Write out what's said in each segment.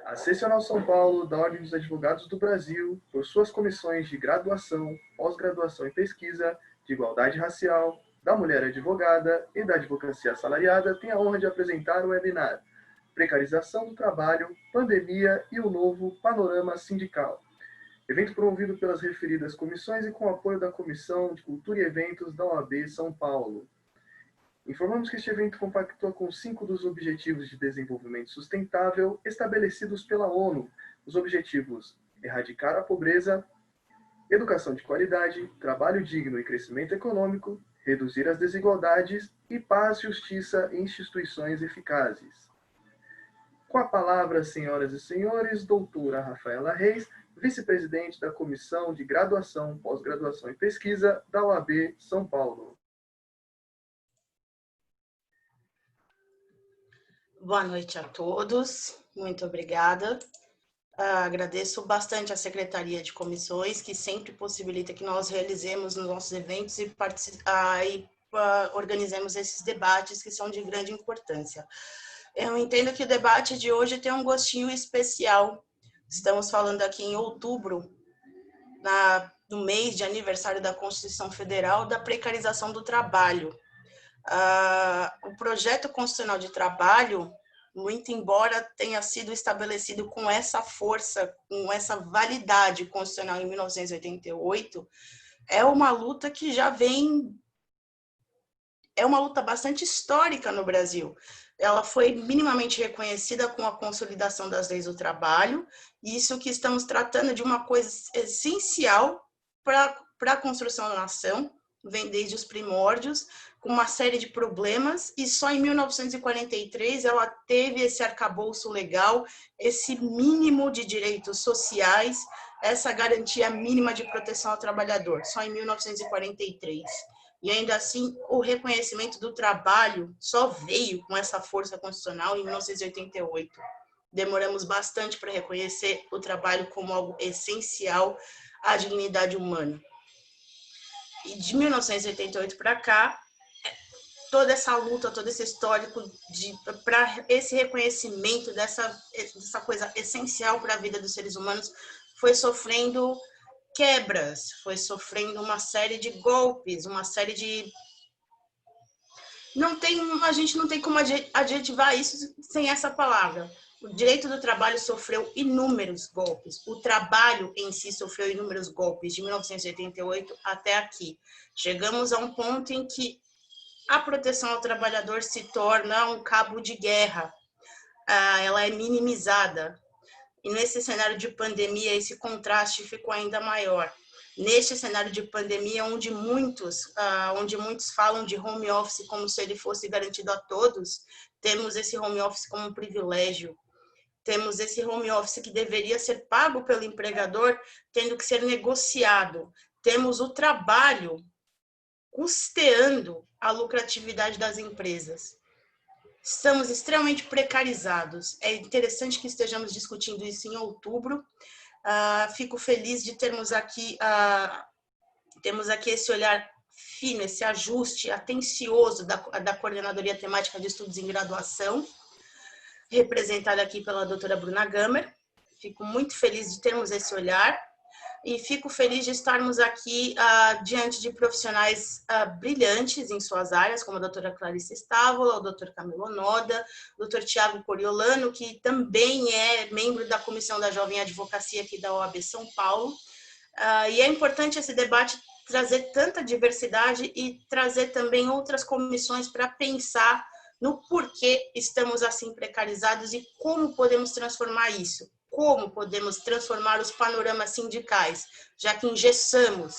A Seccional São Paulo da Ordem dos Advogados do Brasil, por suas comissões de graduação, pós-graduação e pesquisa, de igualdade racial, da mulher advogada e da advocacia assalariada, tem a honra de apresentar o webinar Precarização do Trabalho, Pandemia e o Novo Panorama Sindical. Evento promovido pelas referidas comissões e com apoio da Comissão de Cultura e Eventos da OAB São Paulo. Informamos que este evento compactua com 5 dos Objetivos de Desenvolvimento Sustentável estabelecidos pela ONU, os objetivos erradicar a pobreza, educação de qualidade, trabalho digno e crescimento econômico, reduzir as desigualdades e paz, justiça e instituições eficazes. Com a palavra, senhoras e senhores, doutora Rafaela Reis, vice-presidente da Comissão de Graduação, Pós-Graduação e Pesquisa da OAB São Paulo. Boa noite a todos, muito obrigada. Agradeço bastante à Secretaria de Comissões, que sempre possibilita que nós realizemos nos nossos eventos e organizemos esses debates que são de grande importância. Eu entendo que o debate de hoje tem um gostinho especial. Estamos falando aqui em outubro, no mês de aniversário da Constituição Federal, da precarização do trabalho. O projeto constitucional de trabalho, muito embora tenha sido estabelecido com essa força, com essa validade constitucional em 1988, é uma luta que já vem... É uma luta bastante histórica no Brasil. Ela foi minimamente reconhecida com a consolidação das leis do trabalho, e isso que estamos tratando de uma coisa essencial para a construção da nação, vem desde os primórdios, com uma série de problemas, e só em 1943 ela teve esse arcabouço legal, esse mínimo de direitos sociais, essa garantia mínima de proteção ao trabalhador, só em 1943. E ainda assim, o reconhecimento do trabalho só veio com essa força constitucional em 1988. Demoramos bastante para reconhecer o trabalho como algo essencial à dignidade humana. E de 1988 para cá, toda essa luta, todo esse histórico para esse reconhecimento dessa coisa essencial para a vida dos seres humanos foi sofrendo quebras, foi sofrendo uma série de golpes, uma série de... A gente não tem como adjetivar isso sem essa palavra. O direito do trabalho sofreu inúmeros golpes. O trabalho em si sofreu inúmeros golpes, de 1988 até aqui. Chegamos a um ponto em que a proteção ao trabalhador se torna um cabo de guerra. Ela é minimizada. E nesse cenário de pandemia, esse contraste ficou ainda maior. Neste cenário de pandemia, onde muitos falam de home office como se ele fosse garantido a todos, temos esse home office como um privilégio. Temos esse home office que deveria ser pago pelo empregador, tendo que ser negociado. Temos o trabalho custeando a lucratividade das empresas. Estamos extremamente precarizados. É interessante que estejamos discutindo isso em outubro. Fico feliz de termos aqui esse olhar fino, esse ajuste atencioso da Coordenadoria Temática de Estudos em Graduação, representada aqui pela doutora Bruna Gamer. Fico muito feliz de termos esse olhar e fico feliz de estarmos aqui diante de profissionais brilhantes em suas áreas, como a doutora Clarice Stávola, o doutor Camilo Noda, o doutor Tiago Coriolano, que também é membro da Comissão da Jovem Advocacia aqui da OAB São Paulo. E é importante esse debate trazer tanta diversidade e trazer também outras comissões para pensar no porquê estamos assim precarizados e como podemos transformar isso. Como podemos transformar os panoramas sindicais, já que engessamos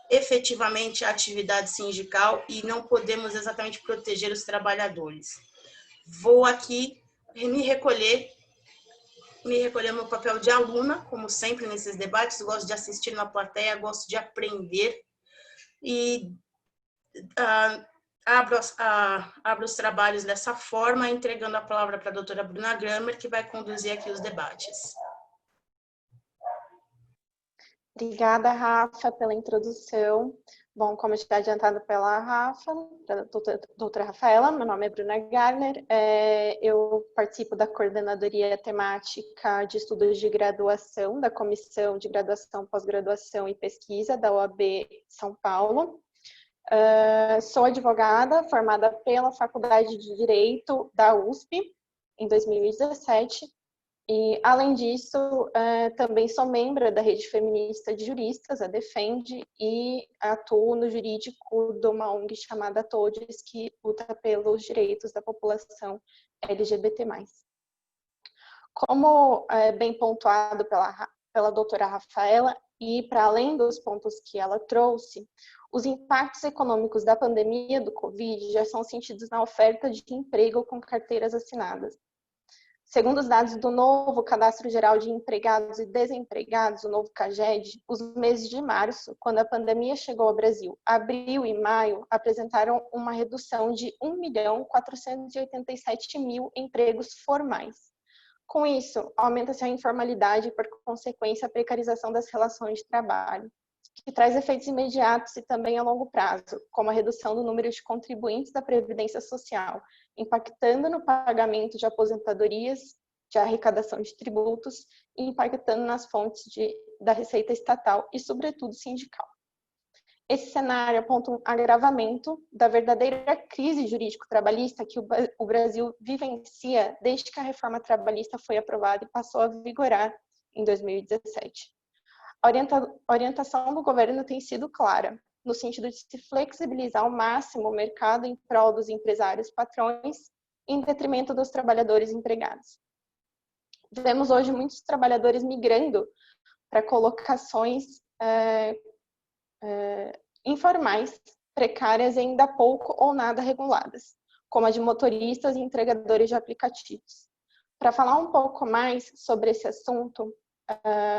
efetivamente a atividade sindical e não podemos exatamente proteger os trabalhadores. Vou aqui me recolher ao meu papel de aluna, como sempre nesses debates, gosto de assistir na plateia, gosto de aprender e abro os trabalhos dessa forma, entregando a palavra para a doutora Bruna Gramer, que vai conduzir aqui os debates. Obrigada, Rafa, pela introdução. Bom, como já adiantado pela Rafa, pela doutora Rafaela, meu nome é Bruna Garner, eu participo da coordenadoria temática de estudos de graduação, da Comissão de Graduação, Pós-Graduação e Pesquisa da OAB São Paulo. Sou advogada, formada pela Faculdade de Direito da USP, em 2017, e, além disso, também sou membro da Rede Feminista de Juristas, a Defende, e atuo no jurídico de uma ONG chamada Todes, que luta pelos direitos da população LGBT+. Como bem pontuado pela doutora Rafaela, e para além dos pontos que ela trouxe, os impactos econômicos da pandemia do Covid já são sentidos na oferta de emprego com carteiras assinadas. Segundo os dados do novo Cadastro Geral de Empregados e Desempregados, o novo CAGED, os meses de março, quando a pandemia chegou ao Brasil, abril e maio, apresentaram uma redução de 1.487.000 empregos formais. Com isso, aumenta-se a informalidade e, por consequência, a precarização das relações de trabalho, que traz efeitos imediatos e também a longo prazo, como a redução do número de contribuintes da Previdência Social, impactando no pagamento de aposentadorias, de arrecadação de tributos e impactando nas fontes da receita estatal e, sobretudo, sindical. Esse cenário aponta um agravamento da verdadeira crise jurídico-trabalhista que o Brasil vivencia desde que a reforma trabalhista foi aprovada e passou a vigorar em 2017. A orientação do governo tem sido clara, no sentido de se flexibilizar ao máximo o mercado em prol dos empresários patrões, em detrimento dos trabalhadores empregados. Vemos hoje muitos trabalhadores migrando para colocações informais, precárias e ainda pouco ou nada reguladas, como a de motoristas e entregadores de aplicativos. Para falar um pouco mais sobre esse assunto,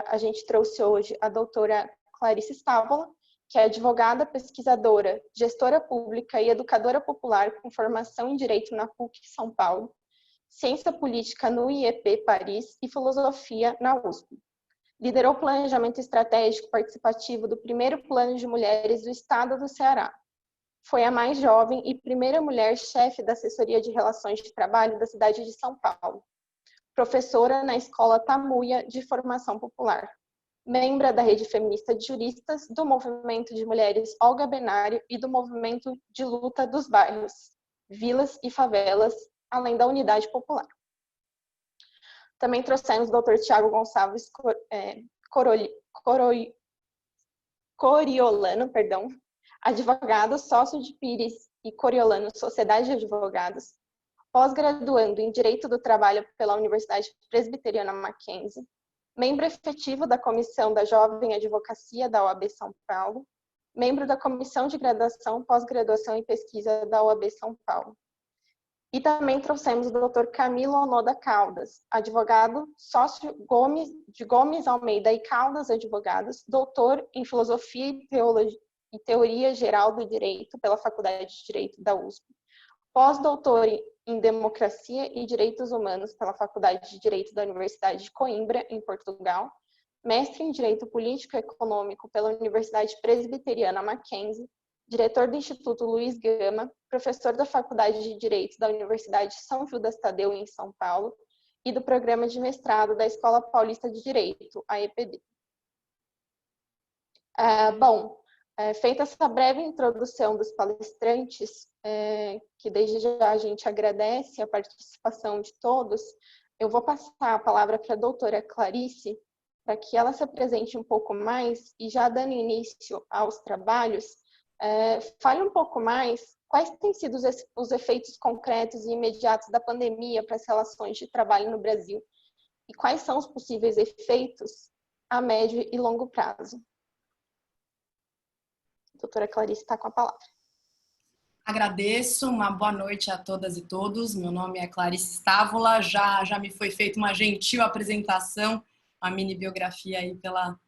a gente trouxe hoje a doutora Clarice Stávola, que é advogada, pesquisadora, gestora pública e educadora popular com formação em Direito na PUC São Paulo, Ciência Política no IEP Paris e Filosofia na USP. Liderou o planejamento estratégico participativo do primeiro Plano de Mulheres do Estado do Ceará. Foi a mais jovem e primeira mulher chefe da Assessoria de Relações de Trabalho da cidade de São Paulo. Professora na Escola Tamuia de Formação Popular. Membro da Rede Feminista de Juristas, do Movimento de Mulheres Olga Benário e do Movimento de Luta dos Bairros, Vilas e Favelas, além da Unidade Popular. Também trouxemos o Dr. Tiago Gonçalves Coriolano, advogado, sócio de Pires e Coriolano Sociedade de Advogados, pós-graduando em Direito do Trabalho pela Universidade Presbiteriana Mackenzie, membro efetivo da Comissão da Jovem Advocacia da OAB São Paulo, membro da Comissão de Graduação, Pós-Graduação e Pesquisa da OAB São Paulo. E também trouxemos o Dr. Camilo Onoda Caldas, advogado, sócio de Gomes Almeida e Caldas Advogados, doutor em Filosofia e Teoria Geral do Direito pela Faculdade de Direito da USP, pós-doutor em Democracia e Direitos Humanos pela Faculdade de Direito da Universidade de Coimbra, em Portugal, mestre em Direito Político e Econômico pela Universidade Presbiteriana Mackenzie, diretor do Instituto Luiz Gama, professor da Faculdade de Direito da Universidade São Judas Tadeu, em São Paulo, e do Programa de Mestrado da Escola Paulista de Direito, a EPD. Feita essa breve introdução dos palestrantes, que desde já a gente agradece a participação de todos, eu vou passar a palavra para a doutora Clarice, para que ela se apresente um pouco mais e, já dando início aos trabalhos, fale um pouco mais quais têm sido os efeitos concretos e imediatos da pandemia para as relações de trabalho no Brasil e quais são os possíveis efeitos a médio e longo prazo. A doutora Clarice está com a palavra. Agradeço, uma boa noite a todas e todos. Meu nome é Clarice Stávola, já me foi feita uma gentil apresentação, uma mini biografia aí pela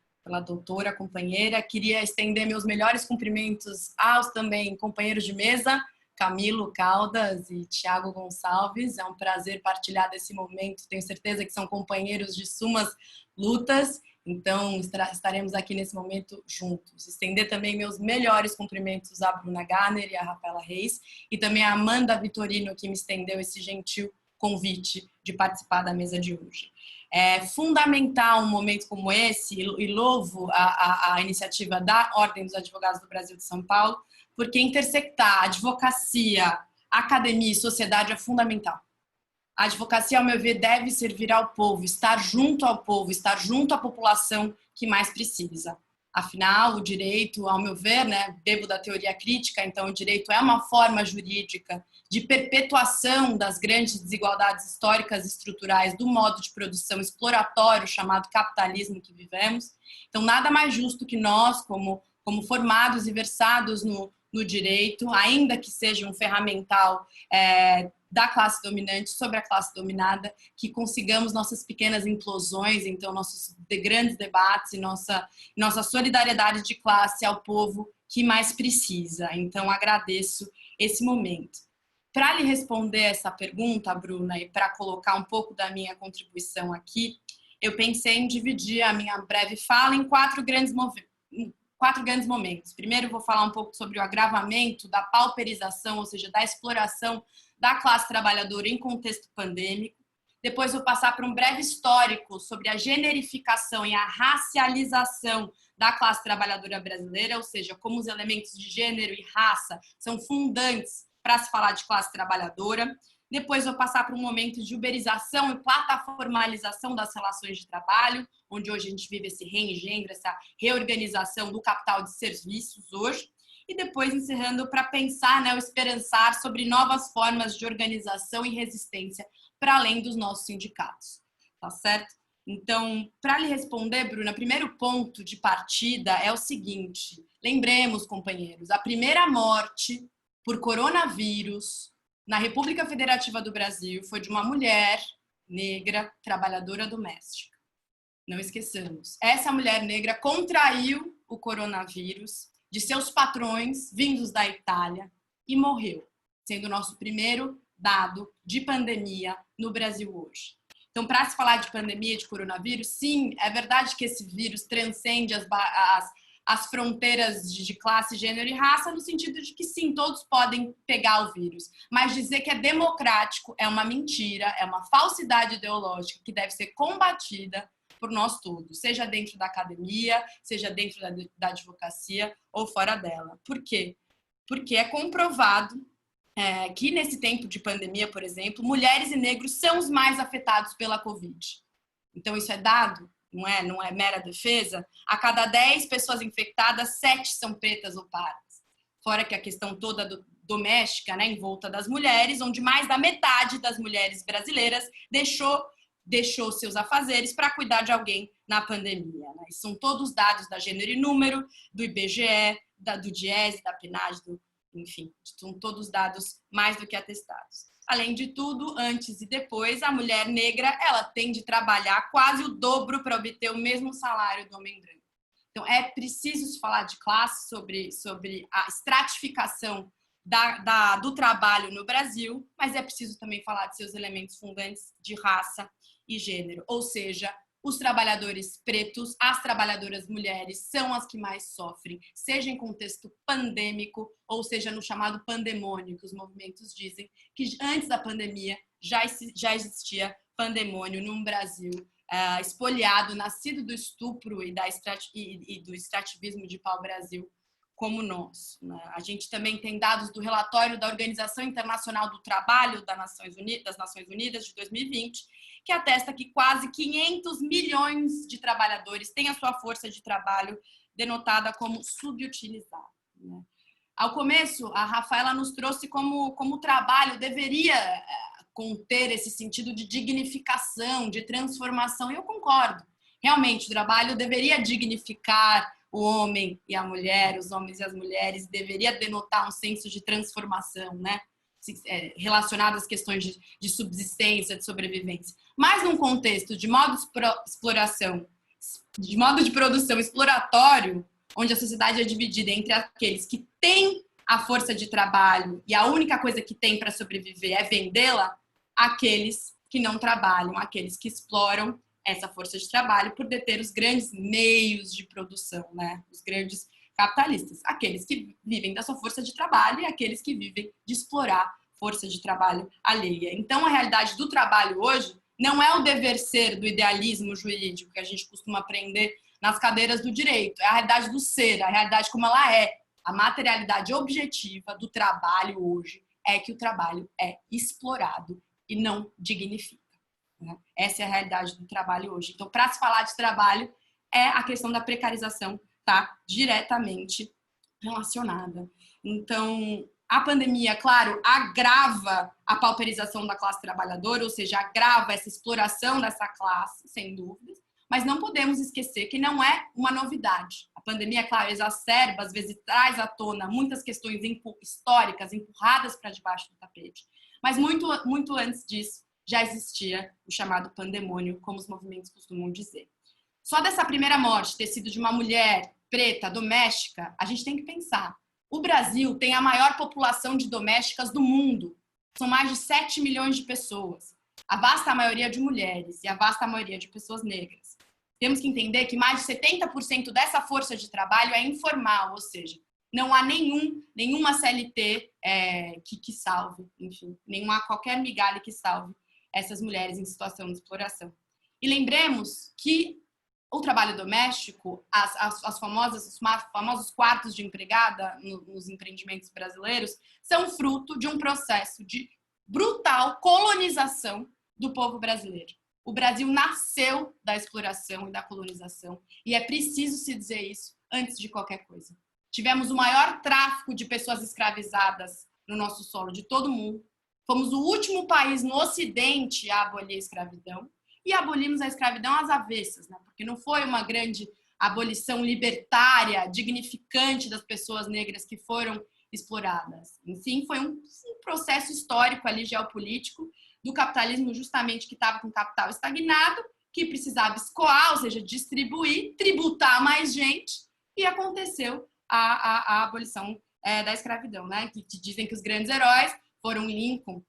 doutora, companheira. Queria estender meus melhores cumprimentos aos também companheiros de mesa, Camilo Caldas e Tiago Gonçalves. É um prazer partilhar desse momento. Tenho certeza que são companheiros de sumas lutas. Então, estaremos aqui nesse momento juntos. Estender também meus melhores cumprimentos à Bruna Garner e à Rafaela Reis, e também à Amanda Vitorino, que me estendeu esse gentil convite de participar da mesa de hoje. É fundamental um momento como esse, e louvo a iniciativa da Ordem dos Advogados do Brasil de São Paulo, porque intersectar advocacia, academia e sociedade é fundamental. A advocacia, ao meu ver, deve servir ao povo, estar junto ao povo, estar junto à população que mais precisa. Afinal, o direito, ao meu ver, né, bebo da teoria crítica, então o direito é uma forma jurídica de perpetuação das grandes desigualdades históricas e estruturais do modo de produção exploratório chamado capitalismo que vivemos. Então, nada mais justo que nós, como formados e versados no direito, ainda que seja um ferramental da classe dominante sobre a classe dominada, que consigamos nossas pequenas implosões, então nossos grandes debates e nossa solidariedade de classe ao povo que mais precisa. Então, agradeço esse momento. Para lhe responder essa pergunta, Bruna, e para colocar um pouco da minha contribuição aqui, eu pensei em dividir a minha breve fala em quatro grandes momentos. Primeiro, eu vou falar um pouco sobre o agravamento da pauperização, ou seja, da exploração da classe trabalhadora em contexto pandêmico. Depois, vou passar por um breve histórico sobre a generificação e a racialização da classe trabalhadora brasileira, ou seja, como os elementos de gênero e raça são fundantes para se falar de classe trabalhadora. Depois, vou passar por um momento de uberização e plataformalização das relações de trabalho, onde hoje a gente vive esse reengendro, essa reorganização do capital de serviços hoje. E depois, encerrando para pensar, né, o esperançar sobre novas formas de organização e resistência para além dos nossos sindicatos. Tá certo? Então, para lhe responder, Bruna, o primeiro ponto de partida é o seguinte. Lembremos, companheiros, a primeira morte por coronavírus na República Federativa do Brasil foi de uma mulher negra trabalhadora doméstica. Não esqueçamos. Essa mulher negra contraiu o coronavírus de seus patrões vindos da Itália e morreu, sendo o nosso primeiro dado de pandemia no Brasil hoje. Então, para se falar de pandemia de coronavírus, sim, é verdade que esse vírus transcende as fronteiras de classe, gênero e raça, no sentido de que sim, todos podem pegar o vírus. Mas dizer que é democrático é uma mentira, é uma falsidade ideológica que deve ser combatida por nós todos, seja dentro da academia, seja dentro da advocacia ou fora dela. Por quê? Porque é comprovado que nesse tempo de pandemia, por exemplo, mulheres e negros são os mais afetados pela Covid. Então, isso é dado, não é mera defesa. A cada 10 pessoas infectadas, 7 são pretas ou pardas. Fora que a questão toda doméstica, né, em volta das mulheres, onde mais da metade das mulheres brasileiras deixou seus afazeres para cuidar de alguém na pandemia. Né? São todos dados da Gênero e Número, do IBGE, do DIEESE, da PNAD, enfim, são todos dados mais do que atestados. Além de tudo, antes e depois, a mulher negra ela tem de trabalhar quase o dobro para obter o mesmo salário do homem branco. Então, é preciso se falar de classe, sobre a estratificação do trabalho no Brasil, mas é preciso também falar de seus elementos fundantes de raça e gênero, ou seja, os trabalhadores pretos, as trabalhadoras mulheres são as que mais sofrem, seja em contexto pandêmico ou seja no chamado pandemônio, que os movimentos dizem que antes da pandemia já existia pandemônio num Brasil espoliado, nascido do estupro e do extrativismo de pau-brasil como nós. Né? A gente também tem dados do relatório da Organização Internacional do Trabalho das Nações Unidas de 2020, que atesta que quase 500 milhões de trabalhadores têm a sua força de trabalho denotada como subutilizada. Né? Ao começo, a Rafaela nos trouxe como o trabalho deveria conter esse sentido de dignificação, de transformação, e eu concordo. Realmente, o trabalho deveria dignificar o homem e a mulher, os homens e as mulheres, deveria denotar um senso de transformação, né? Relacionado às questões de subsistência, de sobrevivência. Mas num contexto de modo de produção exploratório, onde a sociedade é dividida entre aqueles que têm a força de trabalho e a única coisa que tem para sobreviver é vendê-la, aqueles que não trabalham, aqueles que exploram essa força de trabalho por deter os grandes meios de produção, né? Os grandes capitalistas, aqueles que vivem da sua força de trabalho e aqueles que vivem de explorar força de trabalho alheia. Então, a realidade do trabalho hoje não é o dever ser do idealismo jurídico que a gente costuma aprender nas cadeiras do direito, é a realidade do ser, a realidade como ela é. A materialidade objetiva do trabalho hoje é que o trabalho é explorado e não dignifica, né? Essa é a realidade do trabalho hoje. Então, para se falar de trabalho, a questão da precarização está diretamente relacionada. Então, a pandemia, claro, agrava a pauperização da classe trabalhadora, ou seja, agrava essa exploração dessa classe, sem dúvidas, mas não podemos esquecer que não é uma novidade. A pandemia, claro, exacerba, às vezes traz à tona muitas questões históricas empurradas para debaixo do tapete, mas muito antes disso já existia o chamado pandemônio, como os movimentos costumam dizer. Só dessa primeira morte ter sido de uma mulher preta, doméstica, a gente tem que pensar. O Brasil tem a maior população de domésticas do mundo. São mais de 7 milhões de pessoas. A vasta maioria de mulheres e a vasta maioria de pessoas negras. Temos que entender que mais de 70% dessa força de trabalho é informal, ou seja, não há nenhuma CLT que salve, enfim, nenhuma qualquer migalha que salve essas mulheres em situação de exploração. E lembremos que o trabalho doméstico, os famosos quartos de empregada nos empreendimentos brasileiros, são fruto de um processo de brutal colonização do povo brasileiro. O Brasil nasceu da exploração e da colonização, e é preciso se dizer isso antes de qualquer coisa. Tivemos o maior tráfico de pessoas escravizadas no nosso solo de todo mundo. Fomos o último país no Ocidente a abolir a escravidão. E abolimos a escravidão às avessas, né? Porque não foi uma grande abolição libertária, dignificante das pessoas negras que foram exploradas. Enfim, foi um processo histórico ali, geopolítico, do capitalismo justamente que estava com o capital estagnado, que precisava escoar, ou seja, distribuir, tributar mais gente, e aconteceu a abolição da escravidão, né? Que dizem que os grandes heróis foram Lincoln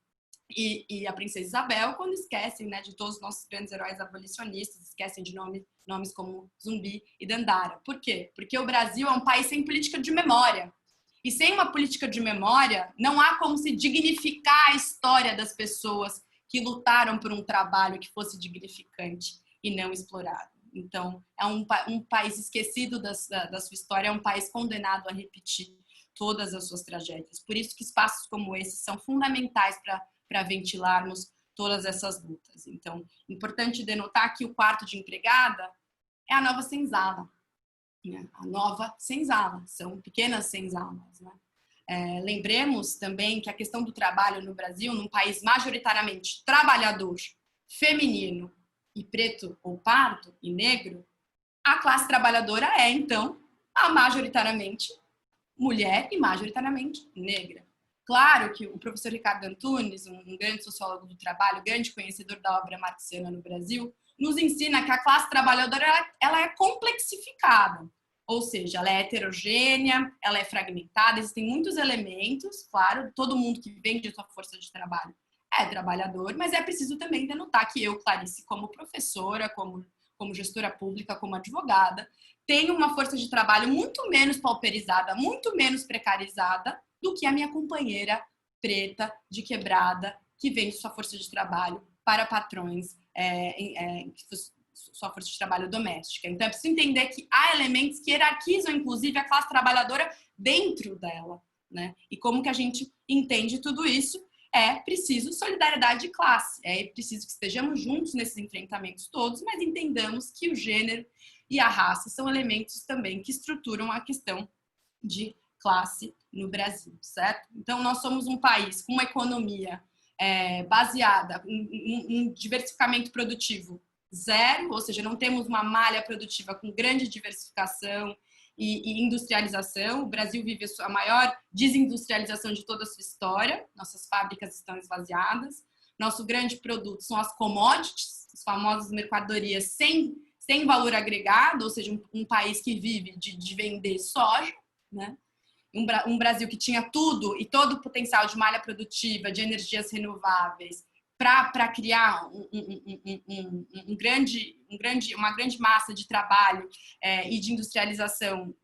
e a princesa Isabel, quando esquecem, né, de todos os nossos grandes heróis abolicionistas, esquecem de nomes como Zumbi e Dandara. Por quê? Porque o Brasil é um país sem política de memória. E sem uma política de memória, não há como se dignificar a história das pessoas que lutaram por um trabalho que fosse dignificante e não explorado. Então, é um país esquecido da sua história, é um país condenado a repetir todas as suas tragédias. Por isso que espaços como esse são fundamentais para ventilarmos todas essas lutas. Então, importante denotar que o quarto de empregada é a nova senzala, né? A nova senzala, são pequenas senzalas, né? Lembremos também que a questão do trabalho no Brasil, num país majoritariamente trabalhador, feminino e preto ou pardo e negro, a classe trabalhadora é, então, majoritariamente mulher e majoritariamente negra. Claro que o professor Ricardo Antunes, um grande sociólogo do trabalho, grande conhecedor da obra marxiana no Brasil, nos ensina que a classe trabalhadora ela é complexificada, ou seja, ela é heterogênea, ela é fragmentada, existem muitos elementos, claro, todo mundo que vem de sua força de trabalho é trabalhador, mas é preciso também denotar que eu, Clarice, como professora, como gestora pública, como advogada, tenho uma força de trabalho muito menos pauperizada, muito menos precarizada do que a minha companheira preta, de quebrada, que vende sua força de trabalho para patrões, sua força de trabalho doméstica. Então, é preciso entender que há elementos que hierarquizam, inclusive, a classe trabalhadora dentro dela, né? E como que a gente entende tudo isso? É preciso solidariedade de classe, é preciso que estejamos juntos nesses enfrentamentos todos, mas entendamos que o gênero e a raça são elementos também que estruturam a questão de classe no Brasil, certo? Então, nós somos um país com uma economia baseada em diversificamento produtivo zero, ou seja, não temos uma malha produtiva com grande diversificação e industrialização. O Brasil vive a maior desindustrialização de toda a sua história, nossas fábricas estão esvaziadas, nosso grande produto são as commodities, as famosas mercadorias sem valor agregado, ou seja, um país que vive de vender soja, né? Um Brasil que tinha tudo e todo o potencial de malha produtiva, de energias renováveis, para criar um grande uma grande massa de trabalho e de industrialização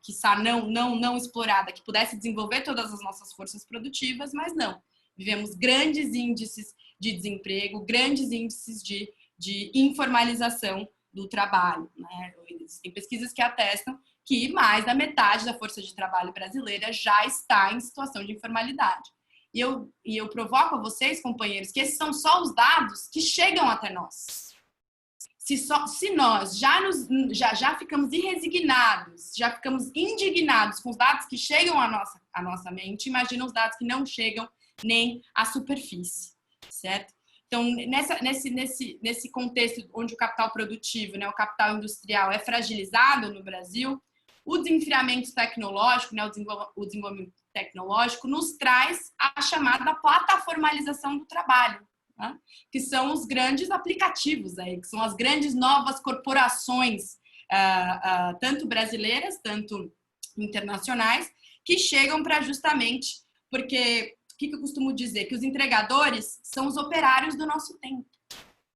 quiçá não explorada, que pudesse desenvolver todas as nossas forças produtivas, mas não. Vivemos grandes índices de desemprego, grandes índices de informalização do trabalho, né? Tem pesquisas que atestam que mais da metade da força de trabalho brasileira já está em situação de informalidade. E eu provoco a vocês, companheiros, que esses são só os dados que chegam até nós. Se nós já ficamos irresignados, já ficamos indignados com os dados que chegam à nossa mente, imagina os dados que não chegam nem à superfície, certo? Então, nesse contexto onde o capital produtivo, né, o capital industrial é fragilizado no Brasil, o desenfreamento tecnológico, né, o desenvolvimento tecnológico nos traz a chamada plataformalização do trabalho, né, que são os grandes aplicativos, aí, que são as grandes novas corporações, tanto brasileiras, tanto internacionais, que chegam para justamente, porque... O que eu costumo dizer? Que os entregadores são os operários do nosso tempo.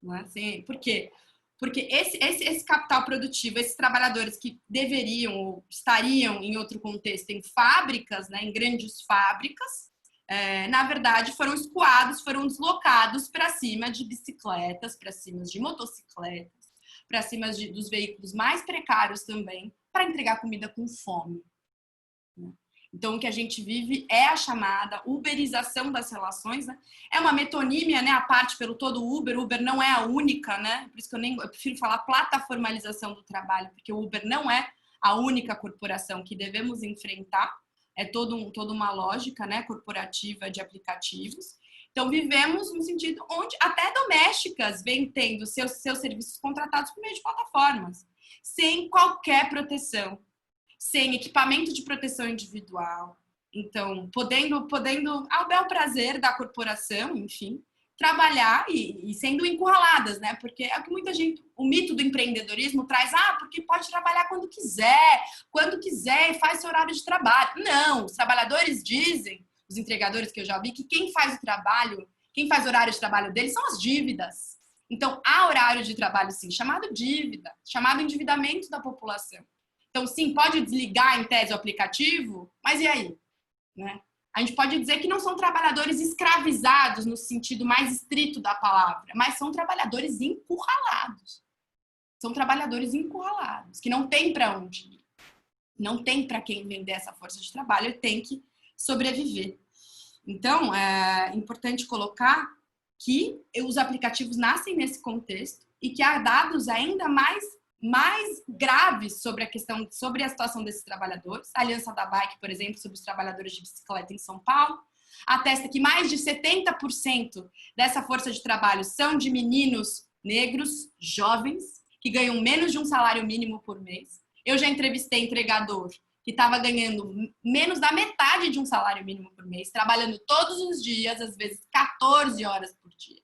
Não é assim? Por quê? Porque esse capital produtivo, esses trabalhadores que deveriam ou estariam em outro contexto em fábricas, né, em grandes fábricas, na verdade foram escoados, foram deslocados para cima de bicicletas, para cima de motocicletas, para cima dos veículos mais precários também, para entregar comida com fome. Então, o que a gente vive é a chamada uberização das relações, né? É uma metonímia, né? A parte pelo todo Uber. Uber não é a única, né? Por isso que eu prefiro falar plataformalização do trabalho, porque o Uber não é a única corporação que devemos enfrentar. É toda uma lógica, né, corporativa de aplicativos. Então, vivemos no sentido onde até domésticas vêm tendo seus serviços contratados por meio de plataformas, sem qualquer proteção, sem equipamento de proteção individual. Então, podendo ao bel prazer da corporação, enfim, trabalhar e sendo encurraladas, né? Porque é o que muita gente, o mito do empreendedorismo traz, porque pode trabalhar quando quiser, e faz seu horário de trabalho. Não, os trabalhadores dizem, os entregadores que eu já vi, que quem faz o horário de trabalho deles são as dívidas. Então, há horário de trabalho, sim, chamado dívida, chamado endividamento da população. Então, sim, pode desligar em tese o aplicativo, mas e aí? Né? A gente pode dizer que não são trabalhadores escravizados no sentido mais estrito da palavra, mas são trabalhadores encurralados. São trabalhadores encurralados, que não tem para onde ir. Não tem para quem vender essa força de trabalho, ele tem que sobreviver. Então, é importante colocar que os aplicativos nascem nesse contexto e que há dados ainda mais graves sobre a situação desses trabalhadores. A Aliança da Bike, por exemplo, sobre os trabalhadores de bicicleta em São Paulo, atesta que mais de 70% dessa força de trabalho são de meninos negros, jovens, que ganham menos de um salário mínimo por mês. Eu já entrevistei entregador que estava ganhando menos da metade de um salário mínimo por mês, trabalhando todos os dias, às vezes 14 horas por dia.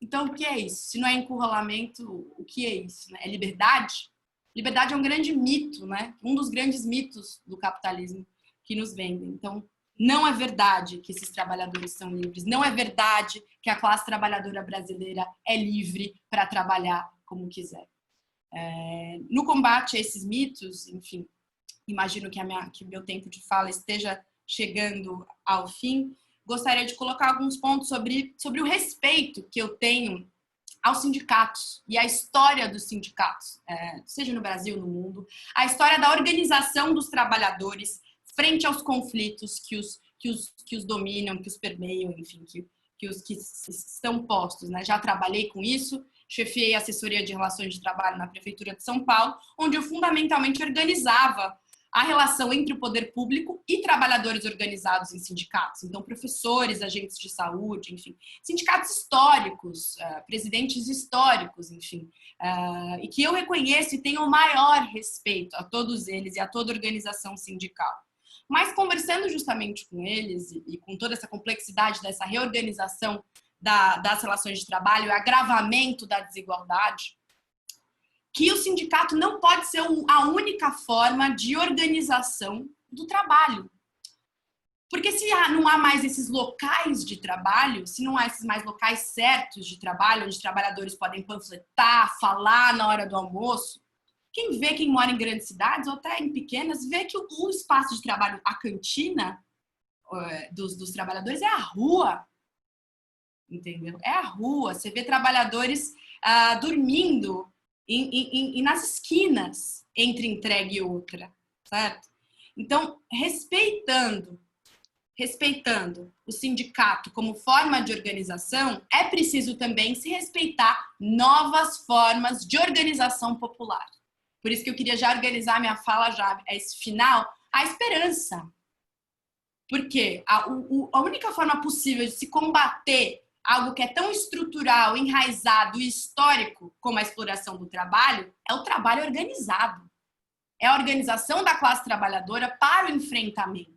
Então, o que é isso? Se não é encurralamento, o que é isso? Né? É liberdade? Liberdade é um grande mito, né? Um dos grandes mitos do capitalismo que nos vendem. Então, não é verdade que esses trabalhadores são livres. Não é verdade que a classe trabalhadora brasileira é livre para trabalhar como quiser. No combate a esses mitos, enfim, imagino que o meu tempo de fala esteja chegando ao fim. Gostaria de colocar alguns pontos sobre o respeito que eu tenho aos sindicatos e à história dos sindicatos, seja no Brasil, no mundo, a história da organização dos trabalhadores frente aos conflitos que os dominam, que os permeiam, enfim, que estão postos, né? Já trabalhei com isso, chefiei a assessoria de relações de trabalho na Prefeitura de São Paulo, onde eu fundamentalmente organizava a relação entre o poder público e trabalhadores organizados em sindicatos. Então, professores, agentes de saúde, enfim, sindicatos históricos, presidentes históricos, enfim, e que eu reconheço e tenho o maior respeito a todos eles e a toda organização sindical. Mas conversando justamente com eles e com toda essa complexidade dessa reorganização das relações de trabalho e agravamento da desigualdade, que o sindicato não pode ser a única forma de organização do trabalho. Porque se não há mais esses locais de trabalho, se não há esses mais locais certos de trabalho, onde trabalhadores podem panfletar, falar na hora do almoço, quem mora em grandes cidades ou até em pequenas, vê que o espaço de trabalho, a cantina dos trabalhadores é a rua, entendeu? É a rua. Você vê trabalhadores dormindo nas esquinas entre entrega e outra, certo? Então, respeitando o sindicato como forma de organização, é preciso também se respeitar novas formas de organização popular. Por isso que eu queria já organizar minha fala, já esse final, a esperança. Porque a única forma possível de se combater algo que é tão estrutural, enraizado e histórico como a exploração do trabalho é o trabalho organizado. É a organização da classe trabalhadora para o enfrentamento.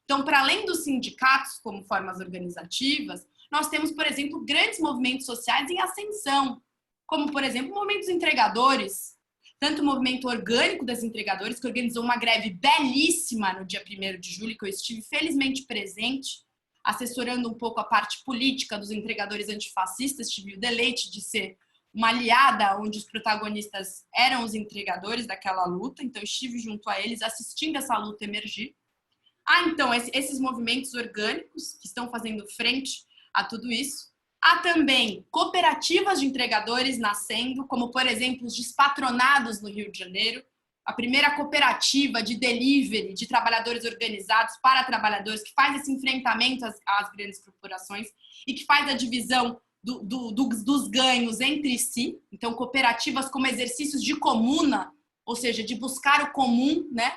Então, para além dos sindicatos como formas organizativas, nós temos, por exemplo, grandes movimentos sociais em ascensão, como, por exemplo, o movimento dos entregadores, tanto o movimento orgânico das entregadores, que organizou uma greve belíssima no dia 1º de julho, que eu estive felizmente presente, assessorando um pouco a parte política dos entregadores antifascistas, tive o deleite de ser uma aliada onde os protagonistas eram os entregadores daquela luta, então estive junto a eles assistindo essa luta emergir. Então, esses movimentos orgânicos que estão fazendo frente a tudo isso. Há também cooperativas de entregadores nascendo, como, por exemplo, os despatronados no Rio de Janeiro, a primeira cooperativa de delivery de trabalhadores organizados para trabalhadores, que faz esse enfrentamento às grandes corporações e que faz a divisão dos ganhos entre si. Então, cooperativas como exercícios de comuna, ou seja, de buscar o comum, né?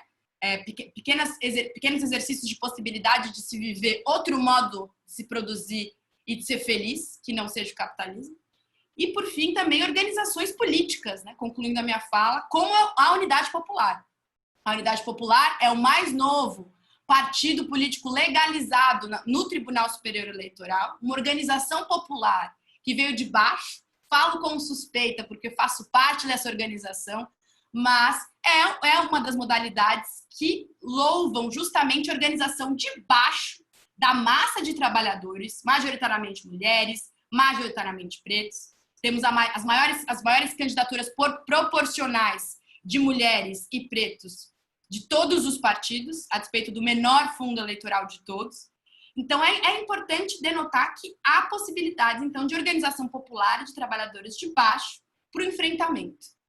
Pequenos exercícios de possibilidade de se viver outro modo de se produzir e de ser feliz, que não seja o capitalismo. E, por fim, também organizações políticas, né? Concluindo a minha fala, como a Unidade Popular. A Unidade Popular é o mais novo partido político legalizado no Tribunal Superior Eleitoral, uma organização popular que veio de baixo, falo como suspeita porque faço parte dessa organização, mas é uma das modalidades que louvam justamente a organização de baixo da massa de trabalhadores, majoritariamente mulheres, majoritariamente pretos. Temos as maiores candidaturas proporcionais de mulheres e pretos de todos os partidos, a despeito do menor fundo eleitoral de todos. Então, é importante denotar que há possibilidades, então, de organização popular de trabalhadores de baixo para o enfrentamento.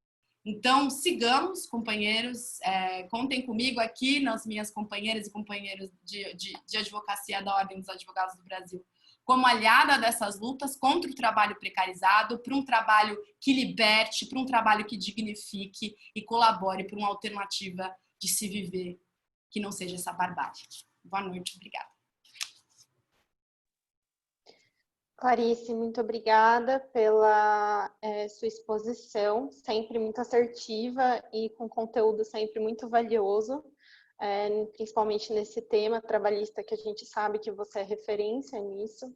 Então, sigamos, companheiros, contem comigo aqui, nas minhas companheiras e companheiros de advocacia da Ordem dos Advogados do Brasil, como aliada dessas lutas contra o trabalho precarizado, para um trabalho que liberte, para um trabalho que dignifique e colabore para uma alternativa de se viver que não seja essa barbárie. Boa noite, obrigada. Clarice, muito obrigada pela sua exposição, sempre muito assertiva e com conteúdo sempre muito valioso, principalmente nesse tema trabalhista que a gente sabe que você é referência nisso.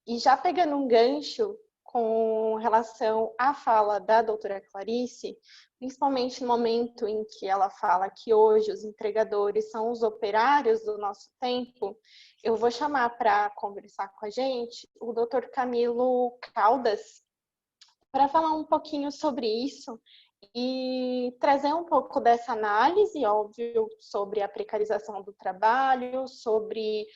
E já pegando um gancho com relação à fala da doutora Clarice, principalmente no momento em que ela fala que hoje os entregadores são os operários do nosso tempo, eu vou chamar para conversar com a gente o Dr. Camilo Caldas para falar um pouquinho sobre isso e trazer um pouco dessa análise, óbvio, sobre a precarização do trabalho, sobre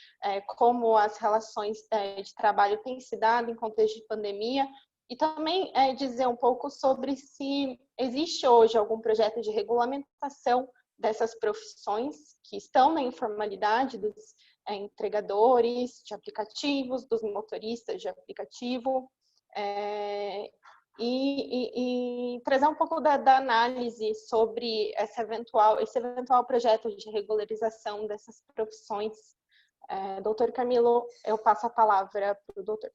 como as relações de trabalho têm se dado em contexto de pandemia, e também dizer um pouco sobre se existe hoje algum projeto de regulamentação dessas profissões que estão na informalidade, dos entregadores de aplicativos, dos motoristas de aplicativo, e trazer um pouco da análise sobre esse eventual projeto de regularização dessas profissões. Doutor Camilo, eu passo a palavra para o doutor.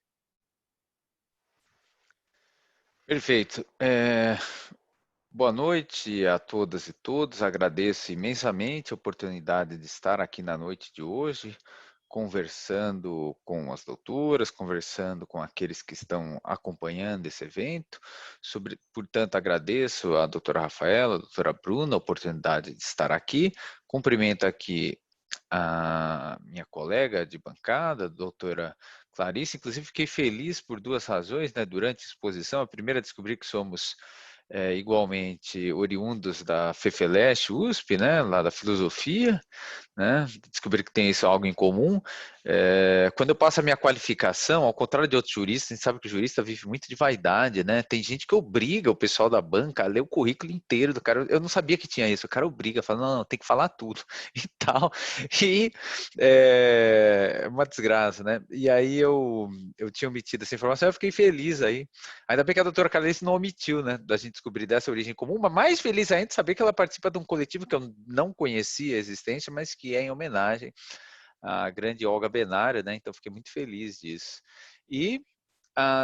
Perfeito. Boa noite a todas e todos. Agradeço imensamente a oportunidade de estar aqui na noite de hoje, conversando com as doutoras, conversando com aqueles que estão acompanhando esse evento. Portanto, agradeço à doutora Rafaela, à doutora Bruna, a oportunidade de estar aqui. Cumprimento aqui a minha colega de bancada, a doutora Clarice. Inclusive, fiquei feliz por duas razões, né, durante a exposição. A primeira, descobri que somos igualmente oriundos da FEFELESH, USP, né, lá da filosofia, né, descobri que tem isso algo em comum. Quando eu passo a minha qualificação, ao contrário de outros juristas, a gente sabe que o jurista vive muito de vaidade, né? Tem gente que obriga o pessoal da banca a ler o currículo inteiro do cara. Eu não sabia que tinha isso. O cara obriga, fala, não, tem que falar tudo e tal. E é uma desgraça, né? E aí eu tinha omitido essa informação, eu fiquei feliz aí. Ainda bem que a doutora Clarice não omitiu, né, da gente descobrir dessa origem comum, mas mais feliz ainda de saber que ela participa de um coletivo que eu não conhecia a existência, mas que é em homenagem à grande Olga Benário, né? Então fiquei muito feliz disso. E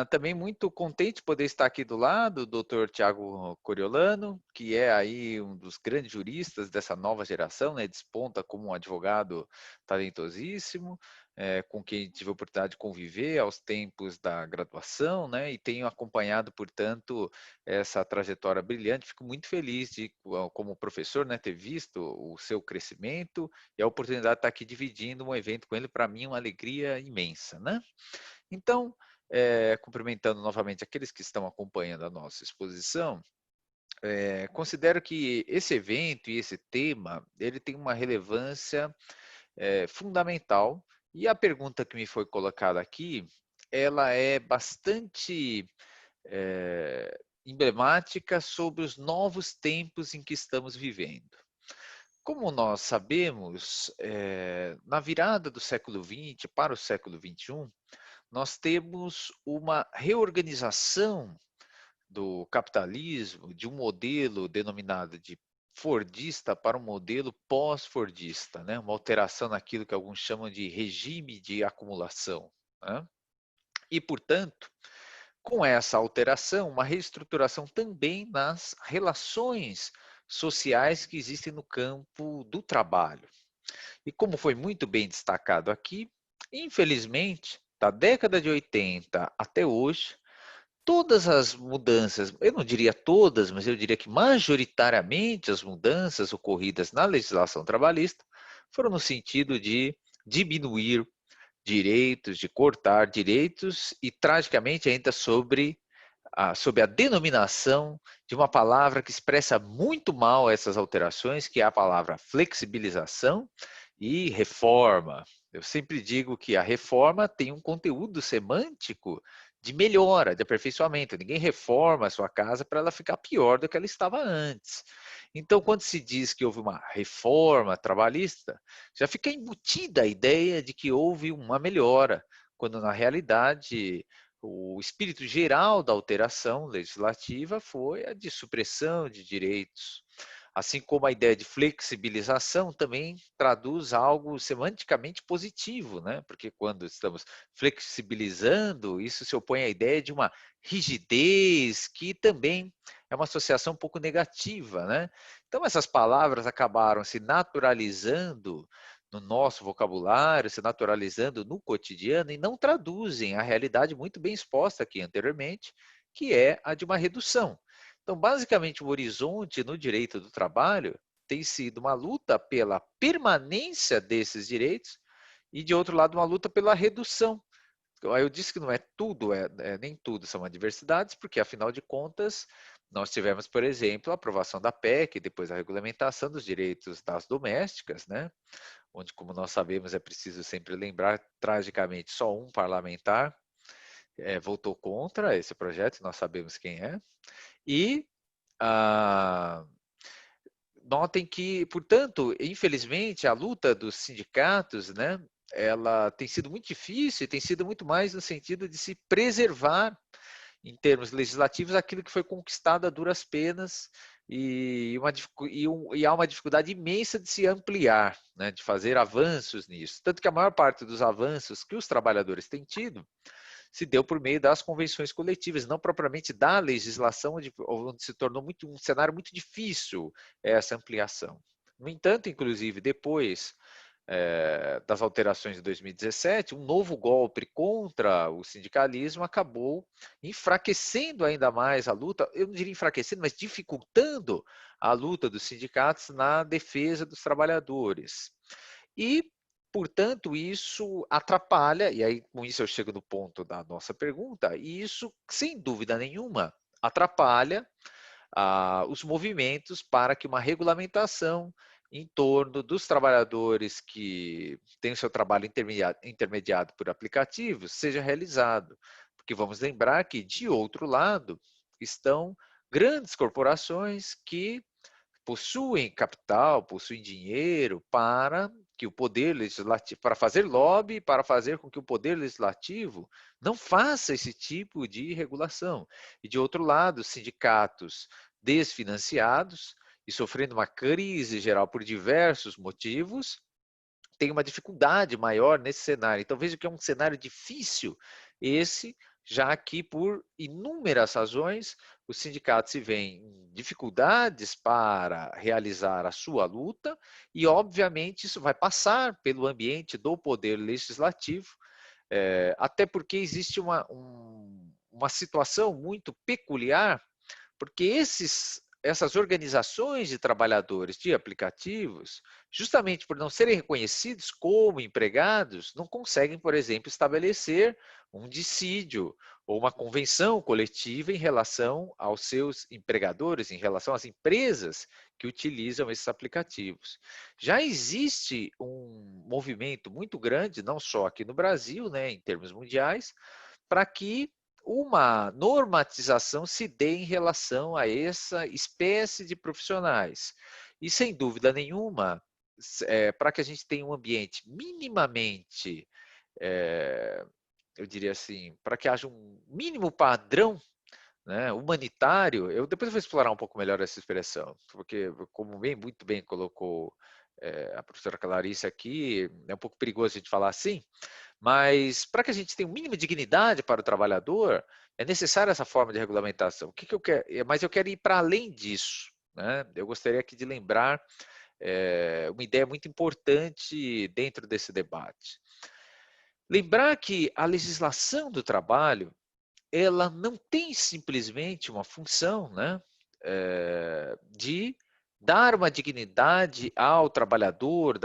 também muito contente de poder estar aqui do lado do Dr. Tiago Coriolano, que é aí um dos grandes juristas dessa nova geração, né? Desponta como um advogado talentosíssimo, com quem tive a oportunidade de conviver aos tempos da graduação, né? E tenho acompanhado, portanto, essa trajetória brilhante. Fico muito feliz de, como professor, né, ter visto o seu crescimento e a oportunidade de estar aqui dividindo um evento com ele, para mim, uma alegria imensa, né? Então, cumprimentando novamente aqueles que estão acompanhando a nossa exposição, considero que esse evento e esse tema, ele tem uma relevância fundamental, e a pergunta que me foi colocada aqui, ela é bastante emblemática sobre os novos tempos em que estamos vivendo. Como nós sabemos, na virada do século XX para o século XXI, nós temos uma reorganização do capitalismo de um modelo denominado de fordista para um modelo pós-fordista, né? Uma alteração naquilo que alguns chamam de regime de acumulação, né? E, portanto, com essa alteração, uma reestruturação também nas relações sociais que existem no campo do trabalho. E como foi muito bem destacado aqui, infelizmente, da década de 80 até hoje, todas as mudanças, eu não diria todas, mas eu diria que majoritariamente as mudanças ocorridas na legislação trabalhista foram no sentido de diminuir direitos, de cortar direitos e, tragicamente, ainda sob a denominação de uma palavra que expressa muito mal essas alterações, que é a palavra flexibilização e reforma. Eu sempre digo que a reforma tem um conteúdo semântico de melhora, de aperfeiçoamento. Ninguém reforma a sua casa para ela ficar pior do que ela estava antes. Então, quando se diz que houve uma reforma trabalhista, já fica embutida a ideia de que houve uma melhora, quando na realidade o espírito geral da alteração legislativa foi a de supressão de direitos. Assim como a ideia de flexibilização também traduz algo semanticamente positivo, né? Porque quando estamos flexibilizando, isso se opõe à ideia de uma rigidez, que também é uma associação um pouco negativa, né? Então, essas palavras acabaram se naturalizando no nosso vocabulário, se naturalizando no cotidiano e não traduzem a realidade muito bem exposta aqui anteriormente, que é a de uma redução. Então, basicamente, o horizonte no direito do trabalho tem sido uma luta pela permanência desses direitos e, de outro lado, uma luta pela redução. Eu disse que não é tudo, nem tudo são adversidades, porque, afinal de contas, nós tivemos, por exemplo, a aprovação da PEC, depois a regulamentação dos direitos das domésticas, né? Onde, como nós sabemos, é preciso sempre lembrar, tragicamente, só um parlamentar votou contra esse projeto, nós sabemos quem é. E notem que, portanto, infelizmente, a luta dos sindicatos, né, ela tem sido muito difícil e tem sido muito mais no sentido de se preservar, em termos legislativos, aquilo que foi conquistado a duras penas e há uma dificuldade imensa de se ampliar, né, de fazer avanços nisso. Tanto que a maior parte dos avanços que os trabalhadores têm tido se deu por meio das convenções coletivas, não propriamente da legislação, onde se tornou um cenário muito difícil essa ampliação. No entanto, inclusive, depois das alterações de 2017, um novo golpe contra o sindicalismo acabou enfraquecendo ainda mais a luta, eu não diria enfraquecendo, mas dificultando a luta dos sindicatos na defesa dos trabalhadores. E portanto, isso atrapalha, e aí com isso eu chego no ponto da nossa pergunta, e isso, sem dúvida nenhuma, atrapalha os movimentos para que uma regulamentação em torno dos trabalhadores que têm o seu trabalho intermediado por aplicativos seja realizado. Porque vamos lembrar que, de outro lado, estão grandes corporações que possuem capital, possuem dinheiro para que o poder legislativo, para fazer lobby, para fazer com que o poder legislativo não faça esse tipo de regulação. E de outro lado, sindicatos desfinanciados e sofrendo uma crise geral por diversos motivos, tem uma dificuldade maior nesse cenário. Então veja que é um cenário difícil esse, já que por inúmeras razões os sindicatos se veem em dificuldades para realizar a sua luta e, obviamente, isso vai passar pelo ambiente do poder legislativo, até porque existe uma situação muito peculiar, porque essas organizações de trabalhadores de aplicativos, justamente por não serem reconhecidos como empregados, não conseguem, por exemplo, estabelecer um dissídio ou uma convenção coletiva em relação aos seus empregadores, em relação às empresas que utilizam esses aplicativos. Já existe um movimento muito grande, não só aqui no Brasil, né, em termos mundiais, para que uma normatização se dê em relação a essa espécie de profissionais. E, sem dúvida nenhuma, para que a gente tenha um ambiente minimamente, eu diria assim, para que haja um mínimo padrão, né, humanitário, depois eu vou explorar um pouco melhor essa expressão, porque, como muito bem colocou a professora Clarice aqui, é um pouco perigoso a gente falar assim, mas para que a gente tenha um mínimo de dignidade para o trabalhador, é necessária essa forma de regulamentação. O que eu quero? Mas eu quero ir para além disso, né? Eu gostaria aqui de lembrar uma ideia muito importante dentro desse debate. Lembrar que a legislação do trabalho, ela não tem simplesmente uma função, né, de dar uma dignidade ao trabalhador,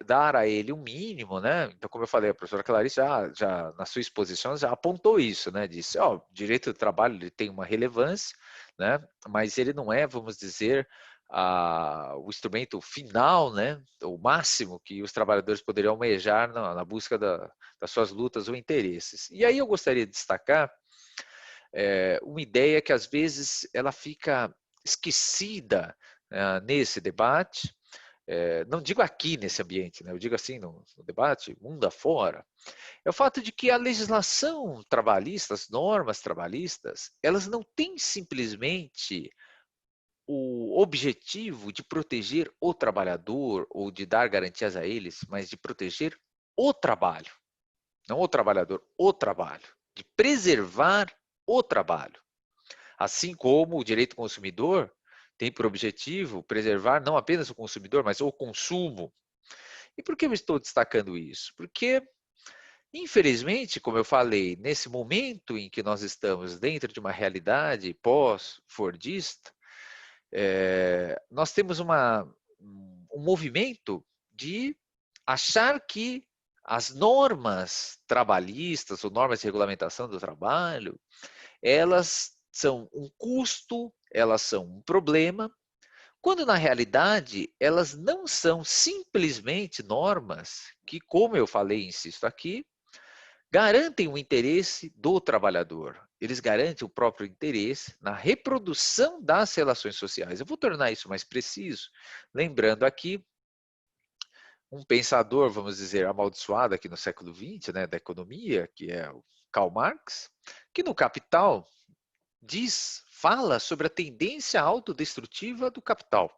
dar a ele um mínimo, né? Então, como eu falei, a professora Clarice já na sua exposição já apontou isso, né? Disse, o direito do trabalho ele tem uma relevância, né? Mas ele não é, vamos dizer, o instrumento final, né? O máximo que os trabalhadores poderiam almejar na busca das suas lutas ou interesses. E aí eu gostaria de destacar uma ideia que às vezes ela fica esquecida nesse debate, não digo aqui nesse ambiente, né? Eu digo assim no debate, mundo afora, é o fato de que a legislação trabalhista, as normas trabalhistas, elas não têm simplesmente o objetivo de proteger o trabalhador ou de dar garantias a eles, mas de proteger o trabalho, não o trabalhador, o trabalho, de preservar o trabalho. Assim como o direito consumidor tem por objetivo preservar não apenas o consumidor, mas o consumo. E por que eu estou destacando isso? Porque, infelizmente, como eu falei, nesse momento em que nós estamos dentro de uma realidade pós-fordista, nós temos um movimento de achar que as normas trabalhistas ou normas de regulamentação do trabalho, elas são um custo, elas são um problema, quando na realidade elas não são simplesmente normas que, como eu falei e insisto aqui, garantem o interesse do trabalhador. Eles garantem o próprio interesse na reprodução das relações sociais. Eu vou tornar isso mais preciso, lembrando aqui um pensador, vamos dizer, amaldiçoado aqui no século XX, né, da economia, que é o Karl Marx, que no Capital fala sobre a tendência autodestrutiva do capital.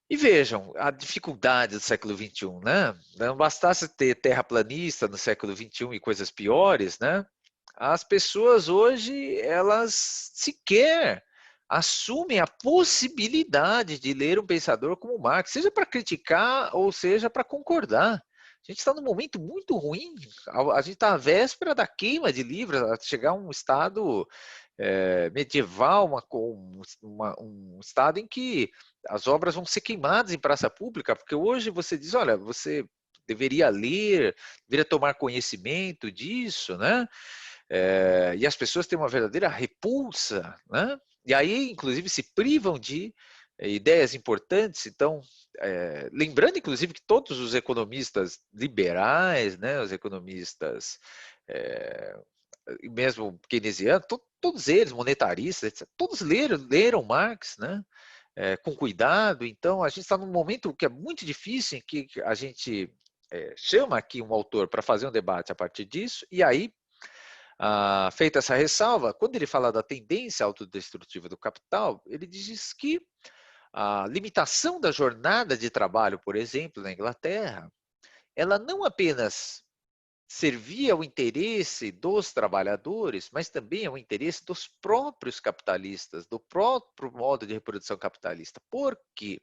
E vejam a dificuldade do século XXI, né? Não bastasse ter terraplanista no século XXI e coisas piores, né? As pessoas hoje, elas sequer assumem a possibilidade de ler um pensador como Marx, seja para criticar ou seja para concordar. A gente está num momento muito ruim, a gente está à véspera da queima de livros, a chegar a um estado medieval, um estado em que as obras vão ser queimadas em praça pública, porque hoje você diz, olha, você deveria ler, deveria tomar conhecimento disso, né? E as pessoas têm uma verdadeira repulsa, né? E aí, inclusive, se privam de ideias importantes. Então, lembrando, inclusive, que todos os economistas liberais, né, os economistas mesmo keynesianos, todos eles, monetaristas, etc., todos leram Marx, né? Com cuidado. Então, a gente está num momento que é muito difícil, em que a gente chama aqui um autor para fazer um debate a partir disso, e aí, feita essa ressalva, quando ele fala da tendência autodestrutiva do capital, ele diz que a limitação da jornada de trabalho, por exemplo, na Inglaterra, ela não apenas servia ao interesse dos trabalhadores, mas também ao interesse dos próprios capitalistas, do próprio modo de reprodução capitalista. Porque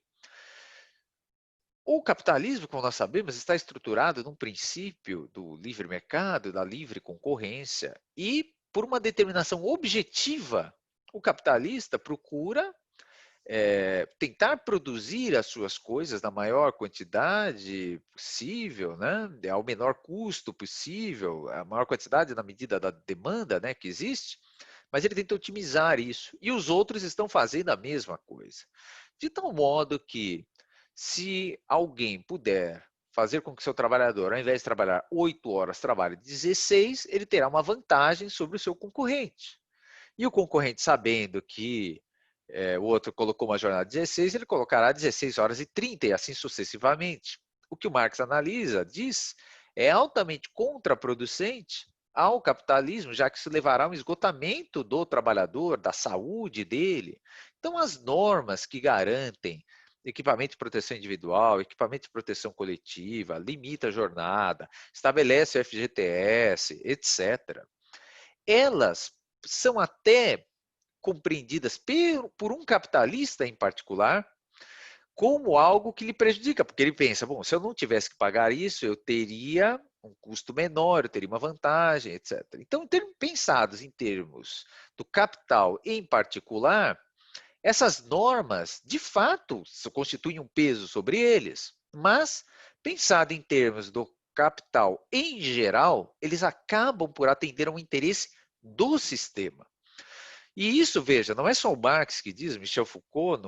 o capitalismo, como nós sabemos, está estruturado num princípio do livre mercado, da livre concorrência, e por uma determinação objetiva, o capitalista procura tentar produzir as suas coisas na maior quantidade possível, né? Ao menor custo possível, a maior quantidade na medida da demanda, né, que existe, mas ele tenta otimizar isso. E os outros estão fazendo a mesma coisa. De tal modo que, se alguém puder fazer com que seu trabalhador, ao invés de trabalhar 8 horas, trabalhe 16, ele terá uma vantagem sobre o seu concorrente. E o concorrente, sabendo que o outro colocou uma jornada de 16, ele colocará 16 horas e 30, e assim sucessivamente. O que o Marx analisa, diz, é altamente contraproducente ao capitalismo, já que isso levará a um esgotamento do trabalhador, da saúde dele. Então, as normas que garantem equipamento de proteção individual, equipamento de proteção coletiva, limita a jornada, estabelece o FGTS, etc., elas são até compreendidas por um capitalista em particular como algo que lhe prejudica, porque ele pensa, bom, se eu não tivesse que pagar isso, eu teria um custo menor, eu teria uma vantagem, etc. Então, pensados em termos do capital em particular, essas normas, de fato, constituem um peso sobre eles, mas, pensado em termos do capital em geral, eles acabam por atender a um interesse do sistema. E isso, veja, não é só o Marx que diz, Michel Foucault,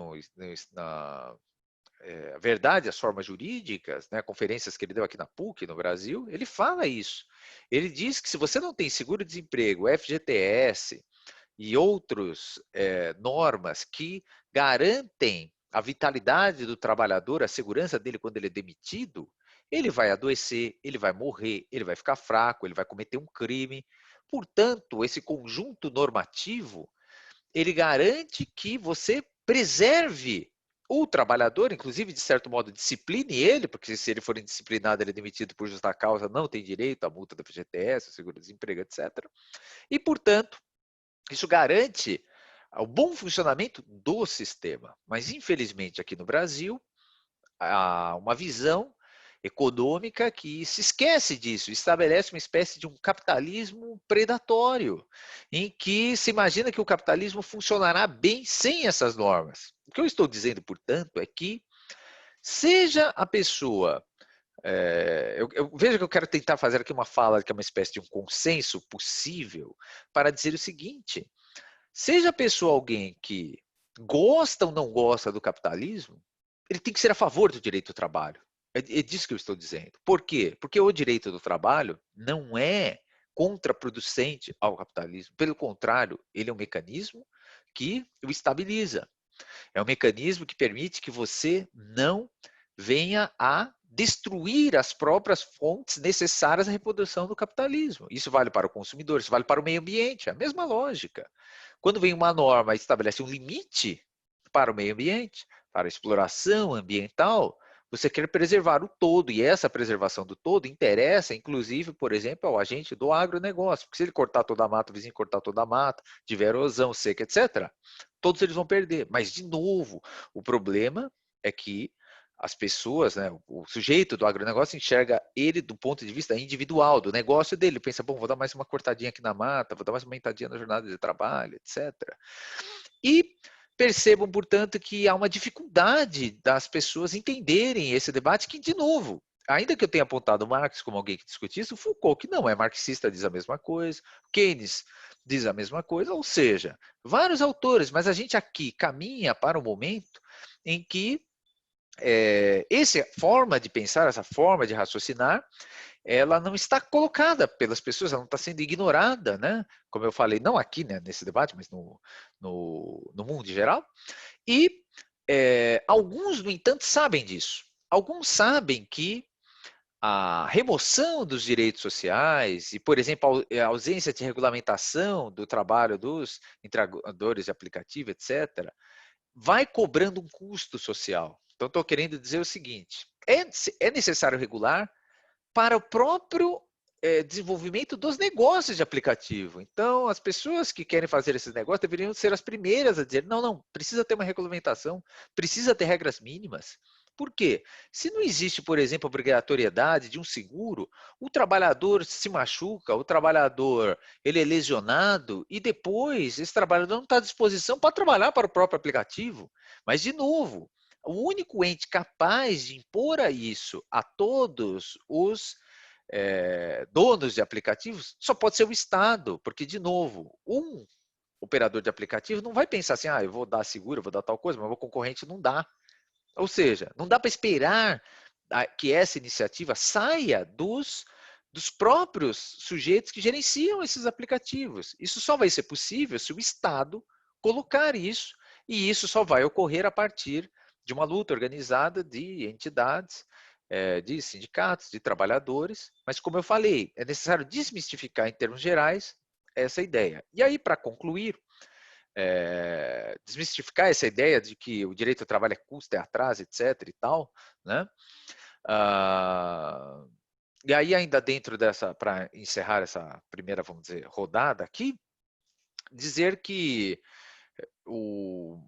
na Verdade, as Formas Jurídicas, né, conferências que ele deu aqui na PUC, no Brasil, ele fala isso. Ele diz que se você não tem seguro-desemprego, FGTS e outras normas que garantem a vitalidade do trabalhador, a segurança dele quando ele é demitido, ele vai adoecer, ele vai morrer, ele vai ficar fraco, ele vai cometer um crime. Portanto, esse conjunto normativo, ele garante que você preserve o trabalhador, inclusive, de certo modo, discipline ele, porque se ele for indisciplinado, ele é demitido por justa causa, não tem direito à multa do FGTS, seguro-desemprego, etc. E, portanto, isso garante o bom funcionamento do sistema. Mas, infelizmente, aqui no Brasil, há uma visão econômica que se esquece disso, estabelece uma espécie de um capitalismo predatório, em que se imagina que o capitalismo funcionará bem sem essas normas. O que eu estou dizendo, portanto, é que seja a pessoa... eu vejo que eu quero tentar fazer aqui uma fala que é uma espécie de um consenso possível para dizer o seguinte: seja a pessoa alguém que gosta ou não gosta do capitalismo, ele tem que ser a favor do direito do trabalho. É disso que eu estou dizendo. Por quê? Porque o direito do trabalho não é contraproducente ao capitalismo. Pelo contrário, ele é um mecanismo que o estabiliza. É um mecanismo que permite que você não venha a destruir as próprias fontes necessárias à reprodução do capitalismo. Isso vale para o consumidor, isso vale para o meio ambiente, é a mesma lógica. Quando vem uma norma e estabelece um limite para o meio ambiente, para a exploração ambiental, você quer preservar o todo, e essa preservação do todo interessa, inclusive, por exemplo, ao agente do agronegócio, porque se ele cortar toda a mata, o vizinho cortar toda a mata, tiver erosão, seca, etc., todos eles vão perder. Mas, de novo, o problema é que as pessoas, né, o sujeito do agronegócio enxerga ele do ponto de vista individual, do negócio dele. Pensa, bom, vou dar mais uma cortadinha aqui na mata, vou dar mais uma aumentadinha na jornada de trabalho, etc. E percebam, portanto, que há uma dificuldade das pessoas entenderem esse debate que, de novo, ainda que eu tenha apontado Marx como alguém que discute isso, Foucault, que não é marxista, diz a mesma coisa, Keynes diz a mesma coisa, ou seja, vários autores, mas a gente aqui caminha para o momento em que essa forma de pensar, essa forma de raciocinar, ela não está colocada pelas pessoas, ela não está sendo ignorada, né? Como eu falei, não aqui, né, nesse debate, mas no mundo em geral. E alguns, no entanto, sabem disso. Alguns sabem que a remoção dos direitos sociais e, por exemplo, a ausência de regulamentação do trabalho dos entregadores de aplicativo, etc., vai cobrando um custo social. Então, estou querendo dizer o seguinte, é necessário regular para o próprio desenvolvimento dos negócios de aplicativo. Então, as pessoas que querem fazer esses negócios deveriam ser as primeiras a dizer, não, precisa ter uma regulamentação, precisa ter regras mínimas. Por quê? Se não existe, por exemplo, a obrigatoriedade de um seguro, o trabalhador se machuca, o trabalhador ele é lesionado e depois esse trabalhador não está à disposição para trabalhar para o próprio aplicativo. Mas, de novo, o único ente capaz de impor isso a todos os donos de aplicativos só pode ser o Estado, porque, de novo, um operador de aplicativo não vai pensar assim, eu vou dar seguro, eu vou dar tal coisa, mas o meu concorrente não dá. Ou seja, não dá para esperar que essa iniciativa saia dos próprios sujeitos que gerenciam esses aplicativos. Isso só vai ser possível se o Estado colocar isso, e isso só vai ocorrer a partir de uma luta organizada de entidades, de sindicatos, de trabalhadores. Mas, como eu falei, é necessário desmistificar, em termos gerais, essa ideia. E aí, para concluir, desmistificar essa ideia de que o direito ao trabalho é custo, é atraso, etc. e tal, né? E aí, ainda dentro dessa, para encerrar essa primeira, vamos dizer, rodada aqui, dizer que o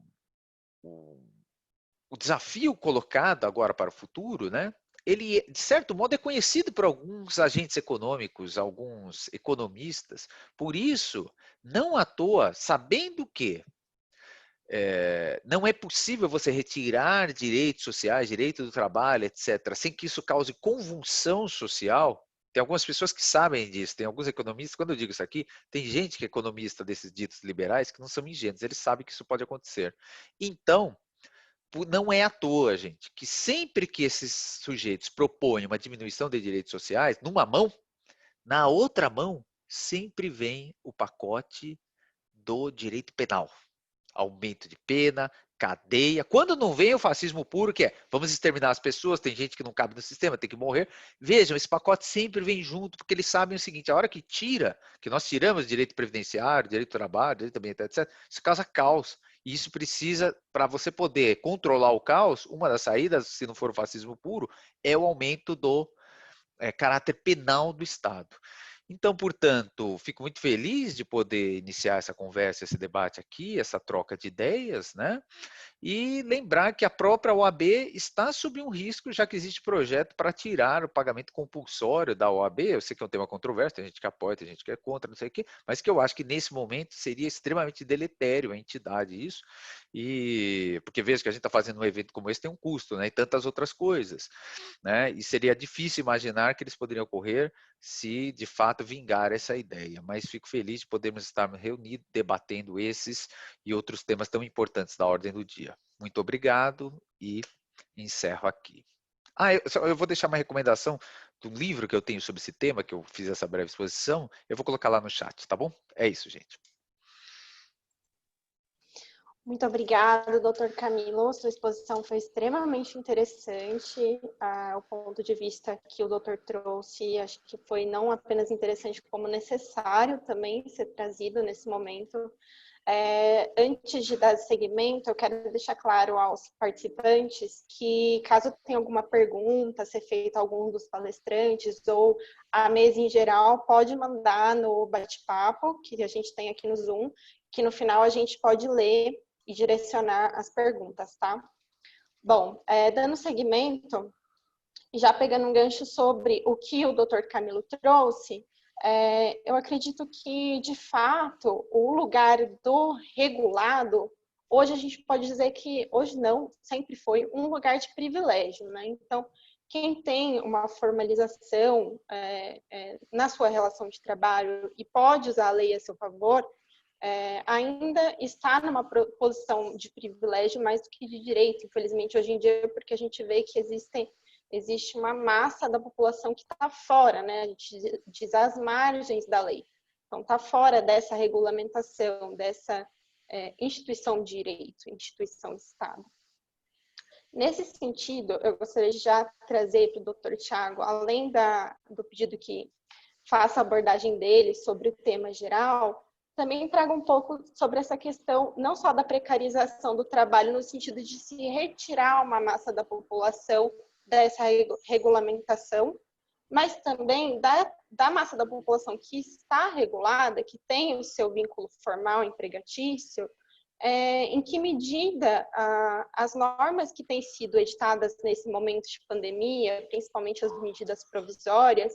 desafio colocado agora para o futuro, né? Ele, de certo modo, é conhecido por alguns agentes econômicos, alguns economistas. Por isso, não à toa, sabendo que não é possível você retirar direitos sociais, direito do trabalho, etc., sem que isso cause convulsão social. Tem algumas pessoas que sabem disso, tem alguns economistas, quando eu digo isso aqui, tem gente que é economista desses ditos liberais que não são ingênuos, eles sabem que isso pode acontecer. Então, não é à toa, gente, que sempre que esses sujeitos propõem uma diminuição de direitos sociais, numa mão, na outra mão, sempre vem o pacote do direito penal. Aumento de pena, cadeia. Quando não vem o fascismo puro, que é vamos exterminar as pessoas, tem gente que não cabe no sistema, tem que morrer. Vejam, esse pacote sempre vem junto, porque eles sabem o seguinte, a hora que nós tiramos direito previdenciário, direito do trabalho, direito ambiental, etc., isso causa caos. E isso precisa, para você poder controlar o caos, uma das saídas, se não for o fascismo puro, é o aumento do caráter penal do Estado. Então, portanto, fico muito feliz de poder iniciar essa conversa, esse debate aqui, essa troca de ideias, né? E lembrar que a própria OAB está sob um risco, já que existe projeto para tirar o pagamento compulsório da OAB. Eu sei que é um tema controverso, tem gente que apoia, tem gente que é contra, não sei o quê, mas que eu acho que nesse momento seria extremamente deletério a entidade isso, e porque veja que a gente está fazendo um evento como esse, tem um custo, né? E tantas outras coisas, né? E seria difícil imaginar que eles poderiam ocorrer se de fato vingar essa ideia, mas fico feliz de podermos estar reunidos debatendo esses e outros temas tão importantes da ordem do dia. Muito obrigado e encerro aqui. Eu vou deixar uma recomendação do livro que eu tenho sobre esse tema, que eu fiz essa breve exposição, eu vou colocar lá no chat, tá bom? É isso, gente. Muito obrigada, doutor Camilo. Sua exposição foi extremamente interessante. O ponto de vista que o doutor trouxe, acho que foi não apenas interessante, como necessário também ser trazido nesse momento. Antes de dar seguimento, eu quero deixar claro aos participantes que, caso tenha alguma pergunta a ser feita a algum dos palestrantes ou a mesa em geral, pode mandar no bate-papo que a gente tem aqui no Zoom, que no final a gente pode ler e direcionar as perguntas, tá? Bom, dando seguimento, já pegando um gancho sobre o que o Dr. Camilo trouxe, eu acredito que, de fato, o lugar do regulado, hoje a gente pode dizer que, hoje não, sempre foi um lugar de privilégio, né? Então, quem tem uma formalização na sua relação de trabalho e pode usar a lei a seu favor, ainda está numa posição de privilégio mais do que de direito, infelizmente, hoje em dia, porque a gente vê que existe uma massa da população que está fora, né? A gente diz às margens da lei. Então, está fora dessa regulamentação, dessa instituição de direito, instituição Estado. Nesse sentido, eu gostaria de já trazer para o Dr. Tiago, além do pedido que faça a abordagem dele sobre o tema geral, também traga um pouco sobre essa questão, não só da precarização do trabalho, no sentido de se retirar uma massa da população dessa regulamentação, mas também da massa da população que está regulada, que tem o seu vínculo formal empregatício, em que medida as normas que têm sido editadas nesse momento de pandemia, principalmente as medidas provisórias,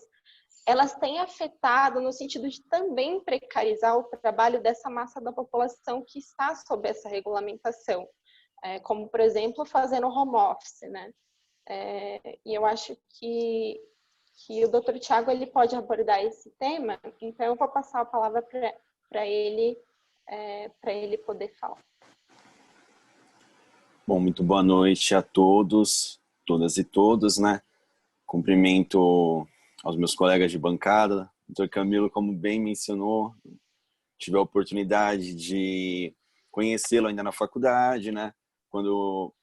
elas têm afetado no sentido de também precarizar o trabalho dessa massa da população que está sob essa regulamentação, como, por exemplo, fazendo home office, né? E eu acho que o Dr. Tiago ele pode abordar esse tema, então eu vou passar a palavra para ele poder falar. Bom, muito boa noite a todos, todas e todos, né? Cumprimento aos meus colegas de bancada. O Dr. Camilo, como bem mencionou, tive a oportunidade de conhecê-lo ainda na faculdade, né? Quando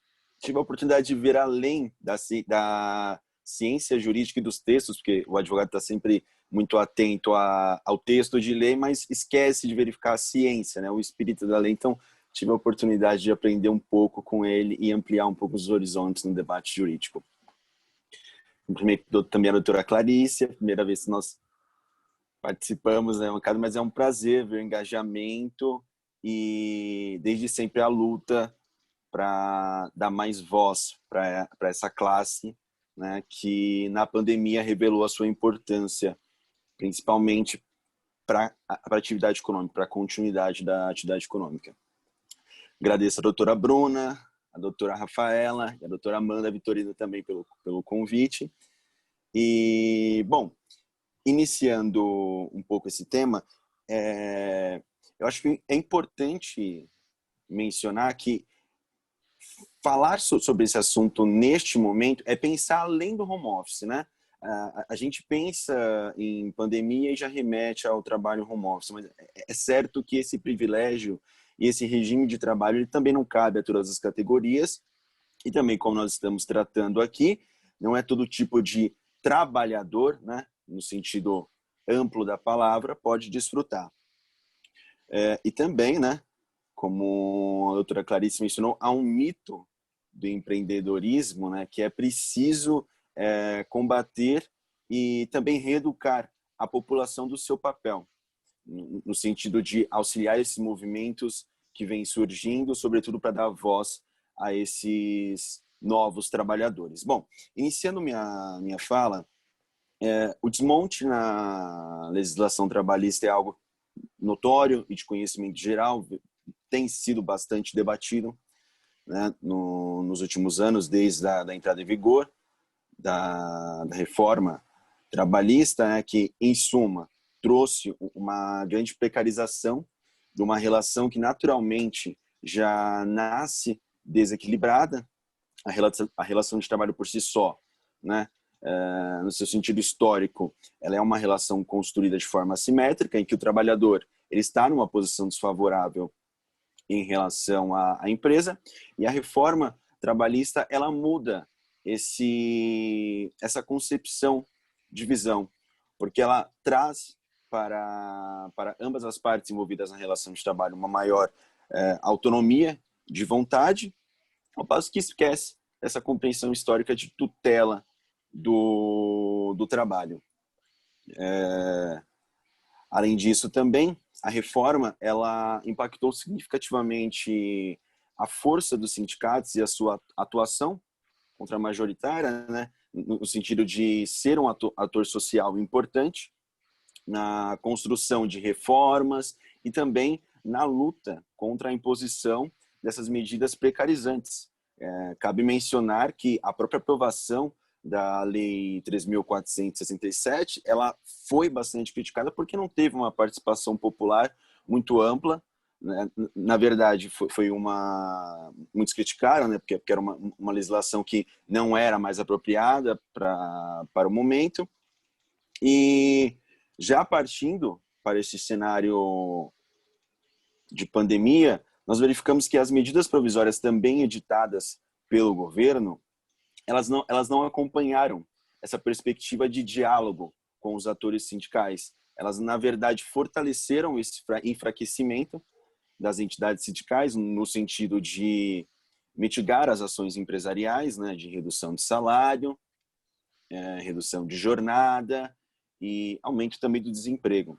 tive a oportunidade de ver além da ciência jurídica e dos textos, porque o advogado está sempre muito atento ao texto de lei, mas esquece de verificar a ciência, né? O espírito da lei. Então, tive a oportunidade de aprender um pouco com ele e ampliar um pouco os horizontes no debate jurídico. Cumprimento também a doutora Clarice, a primeira vez que nós participamos, né, mas é um prazer ver o engajamento e desde sempre a luta para dar mais voz para essa classe, né, que na pandemia revelou a sua importância, principalmente para a atividade econômica, para a continuidade da atividade econômica. Agradeço a doutora Bruna, a doutora Rafaela e a doutora Amanda Vitorino também pelo convite. E, bom, iniciando um pouco esse tema, eu acho que é importante mencionar que falar sobre esse assunto neste momento é pensar além do home office, né? A gente pensa em pandemia e já remete ao trabalho home office, mas é certo que esse privilégio e esse regime de trabalho ele também não cabe a todas as categorias e também, como nós estamos tratando aqui, não é todo tipo de trabalhador, né, no sentido amplo da palavra, pode desfrutar. E também, né, como a doutora Clarice mencionou, há um mito do empreendedorismo, né, que é preciso combater e também reeducar a população do seu papel, no sentido de auxiliar esses movimentos que vêm surgindo, sobretudo para dar voz a esses novos trabalhadores. Bom, iniciando minha fala, o desmonte na legislação trabalhista é algo notório e de conhecimento geral, tem sido bastante debatido, né, nos últimos anos, desde a entrada em vigor da reforma trabalhista, né, que, em suma, trouxe uma grande precarização de uma relação que naturalmente já nasce desequilibrada, a relação de trabalho por si só, né, no seu sentido histórico, ela é uma relação construída de forma assimétrica, em que o trabalhador ele está numa posição desfavorável em relação à empresa, e a reforma trabalhista ela muda essa concepção de visão, porque ela traz para ambas as partes envolvidas na relação de trabalho uma maior autonomia de vontade, ao passo que esquece essa compreensão histórica de tutela do trabalho. Além disso, também, a reforma ela impactou significativamente a força dos sindicatos e a sua atuação contra-majoritária, né, no sentido de ser um ator social importante na construção de reformas e também na luta contra a imposição dessas medidas precarizantes. Cabe mencionar que a própria aprovação da Lei 3.467, ela foi bastante criticada porque não teve uma participação popular muito ampla, né? Na verdade, foi muitos criticaram, né? Porque era uma legislação que não era mais apropriada para o momento. E já partindo para esse cenário de pandemia, nós verificamos que as medidas provisórias também editadas pelo governo, elas não acompanharam essa perspectiva de diálogo com os atores sindicais. Elas, na verdade, fortaleceram esse enfraquecimento das entidades sindicais no sentido de mitigar as ações empresariais, né, de redução de salário, redução de jornada e aumento também do desemprego,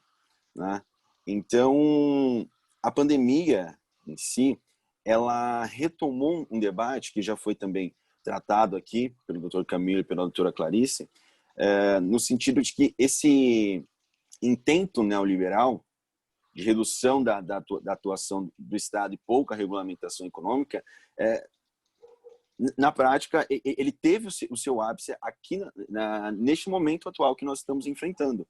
né? Então, a pandemia em si, ela retomou um debate que já foi também tratado aqui pelo Dr. Camilo e pela doutora Clarice, no sentido de que esse intento neoliberal de redução da atuação do Estado e pouca regulamentação econômica, na prática, ele teve o seu ápice aqui neste momento atual que nós estamos enfrentando,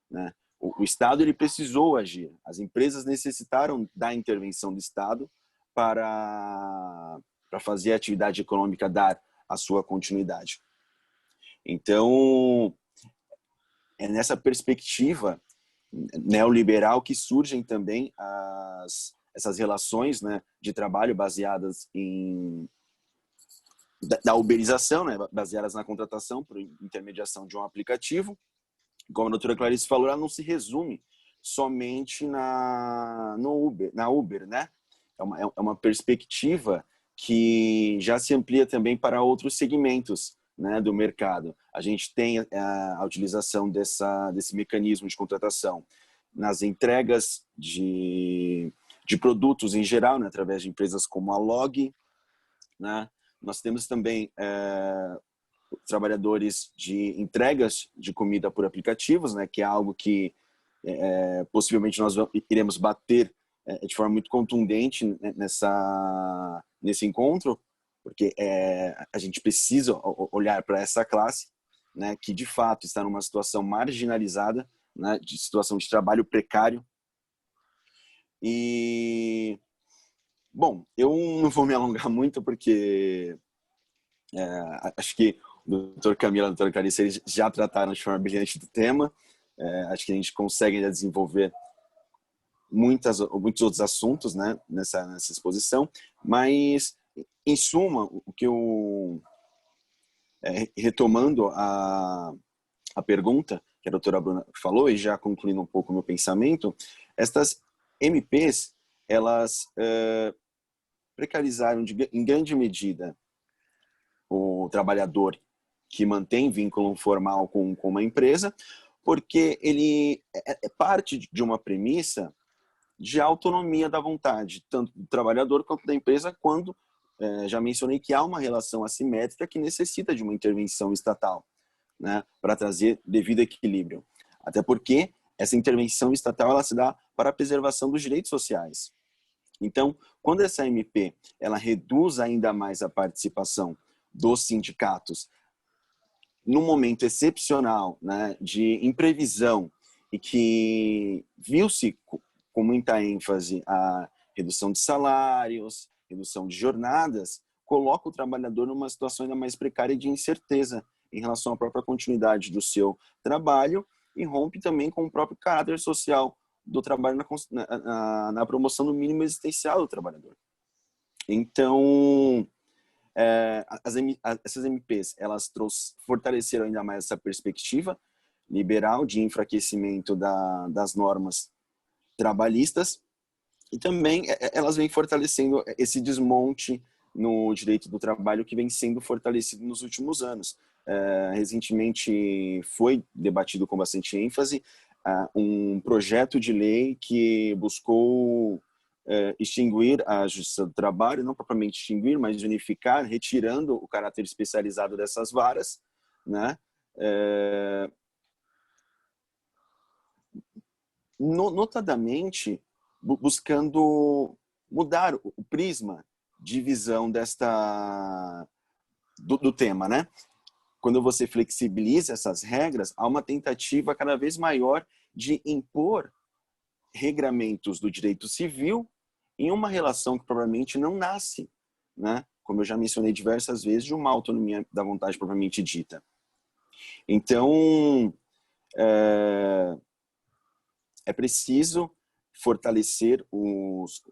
né? O Estado ele precisou agir, as empresas necessitaram da intervenção do Estado para fazer a atividade econômica dar a sua continuidade. Então, é nessa perspectiva neoliberal que surgem também essas relações, né, de trabalho baseadas da uberização, né, baseadas na contratação por intermediação de um aplicativo. Como a doutora Clarice falou, ela não se resume somente na Uber, né? É uma perspectiva que já se amplia também para outros segmentos, né, do mercado. A gente tem a utilização desse mecanismo de contratação nas entregas de produtos em geral, né, através de empresas como a Log, né? Nós temos também trabalhadores de entregas de comida por aplicativos, né, que é algo que possivelmente nós iremos bater de forma muito contundente nesse encontro, porque a gente precisa olhar para essa classe, né, que de fato está numa situação marginalizada, né, de situação de trabalho precário. E, bom, eu não vou me alongar muito porque acho que o Dr. Camilo e a doutora Clarice eles já trataram de forma brilhante do tema. Acho que a gente consegue ainda desenvolver muitos outros assuntos, né, nessa exposição, mas, em suma, o que eu, retomando a pergunta que a doutora Bruna falou, e já concluindo um pouco o meu pensamento, estas MPs, elas precarizaram em grande medida o trabalhador que mantém vínculo formal com uma empresa, porque ele é parte de uma premissa de autonomia da vontade, tanto do trabalhador quanto da empresa, quando já mencionei que há uma relação assimétrica que necessita de uma intervenção estatal, né, para trazer devido equilíbrio. Até porque essa intervenção estatal ela se dá para a preservação dos direitos sociais. Então, quando essa MP ela reduz ainda mais a participação dos sindicatos num momento excepcional, né, de imprevisão, e que viu-se com muita ênfase a redução de salários, redução de jornadas, coloca o trabalhador numa situação ainda mais precária de incerteza em relação à própria continuidade do seu trabalho, e rompe também com o próprio caráter social do trabalho na promoção do mínimo existencial do trabalhador. Então, essas MPs, elas fortaleceram ainda mais essa perspectiva liberal de enfraquecimento das normas trabalhistas, e também elas vêm fortalecendo esse desmonte no direito do trabalho que vem sendo fortalecido nos últimos anos. Recentemente foi debatido com bastante ênfase um projeto de lei que buscou extinguir a Justiça do Trabalho, não propriamente extinguir, mas unificar, retirando o caráter especializado dessas varas, né? Notadamente, buscando mudar o prisma de visão do tema, né? quando você flexibiliza essas regras, há uma tentativa cada vez maior de impor regramentos do direito civil em uma relação que provavelmente não nasce, né? Como eu já mencionei diversas vezes, de uma autonomia da vontade propriamente dita. Então, é preciso fortalecer os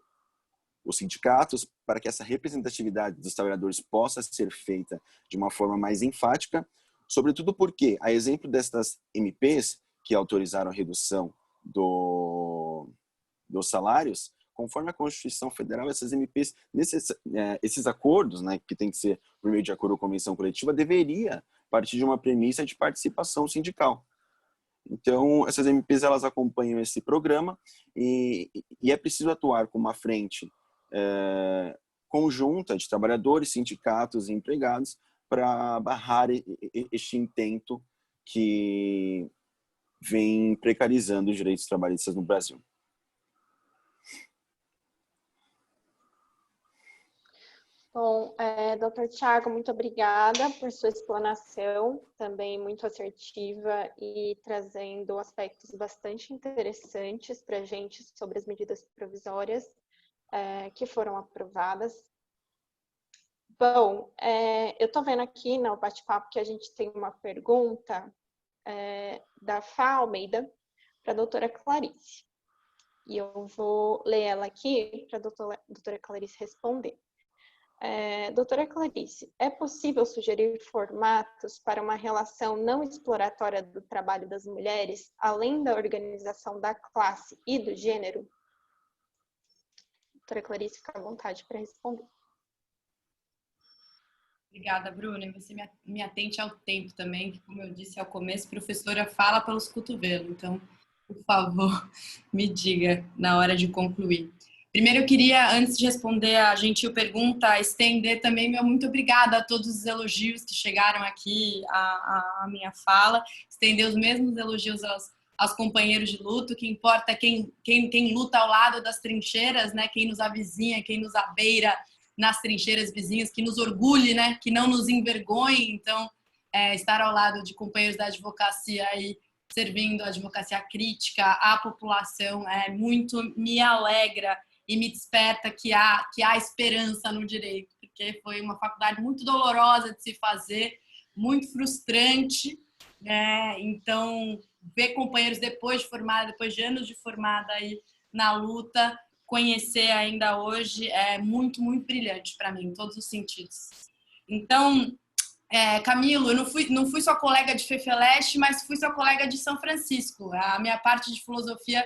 sindicatos para que essa representatividade dos trabalhadores possa ser feita de uma forma mais enfática, sobretudo porque, a exemplo destas MPs que autorizaram a redução dos salários, conforme a Constituição Federal, essas MPs, esses acordos, né, que tem que ser por meio de acordo ou convenção coletiva, deveria partir de uma premissa de participação sindical. Então, essas MPs, elas acompanham esse programa e é preciso atuar com uma frente conjunta de trabalhadores, sindicatos e empregados para barrar este intento que vem precarizando os direitos trabalhistas no Brasil. Bom, Dr. Thiago, muito obrigada por sua explanação, também muito assertiva e trazendo aspectos bastante interessantes para a gente sobre as medidas provisórias que foram aprovadas. Bom, eu estou vendo aqui no bate-papo que a gente tem uma pergunta da Fá Almeida para a doutora Clarice. E eu vou ler ela aqui para a doutora Clarice responder. Doutora Clarice, é possível sugerir formatos para uma relação não exploratória do trabalho das mulheres, além da organização da classe e do gênero? Doutora Clarice, fica à vontade para responder. Obrigada, Bruna. E você me atente ao tempo também, que, como eu disse ao começo, a professora fala pelos cotovelos. Então, por favor, me diga na hora de concluir. Primeiro, eu queria, antes de responder a gentil pergunta, estender também meu muito obrigada a todos os elogios que chegaram aqui à minha fala, estender os mesmos elogios aos companheiros de luta, que importa quem luta ao lado das trincheiras, né? Quem nos avizinha, quem nos abeira nas trincheiras vizinhas, que nos orgulhe, né? Que não nos envergonhe. Então, estar ao lado de companheiros da advocacia e servindo a advocacia crítica à população muito me alegra e me desperta que há esperança no direito, porque foi uma faculdade muito dolorosa de se fazer, muito frustrante, né? Então, ver companheiros depois de anos de formada aí na luta, conhecer ainda hoje é muito, muito brilhante para mim, em todos os sentidos. Então, Camilo, eu não fui só colega de Fefeleste, mas fui sua colega de São Francisco. A minha parte de filosofia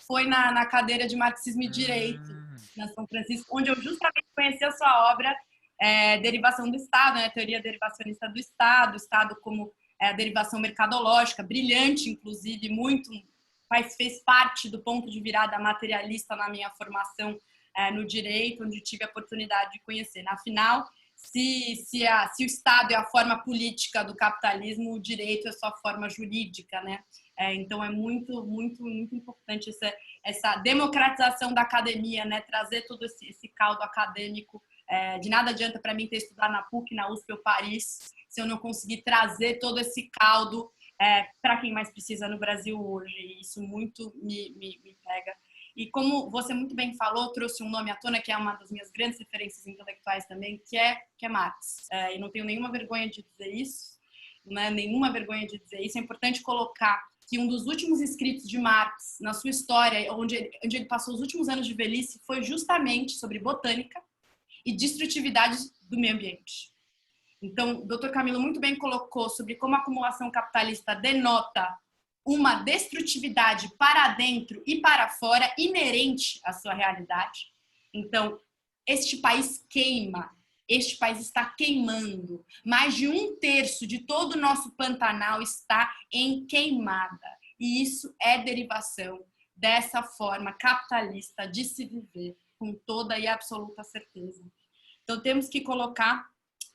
foi na cadeira de Marxismo e Direito, na São Francisco, onde eu justamente conheci a sua obra, Derivação do Estado, né? Teoria derivacionista do Estado, o Estado como a derivação mercadológica, brilhante, inclusive, fez parte do ponto de virada materialista na minha formação no direito, onde tive a oportunidade de conhecer. Afinal, se o Estado é a forma política do capitalismo, o direito é sua forma jurídica, né? Então, é muito, muito, muito importante essa democratização da academia, né? Trazer todo esse caldo acadêmico. De nada adianta para mim ter estudado na PUC, na USP ou Paris, se eu não conseguir trazer todo esse caldo para quem mais precisa no Brasil hoje. E isso muito me pega. E como você muito bem falou, trouxe um nome à tona, que é uma das minhas grandes referências intelectuais também, que é Marx. E não tenho nenhuma vergonha de dizer isso, né? Nenhuma vergonha de dizer isso. É importante colocar que um dos últimos escritos de Marx, na sua história, onde ele passou os últimos anos de velhice, foi justamente sobre botânica e destrutividade do meio ambiente. Então, o Dr. Camilo muito bem colocou sobre como a acumulação capitalista denota uma destrutividade para dentro e para fora inerente à sua realidade. Então, este país queima, este país está queimando. Mais de 1/3 de todo o nosso Pantanal está em queimada. E isso é derivação dessa forma capitalista de se viver, com toda e absoluta certeza. Então, temos que colocar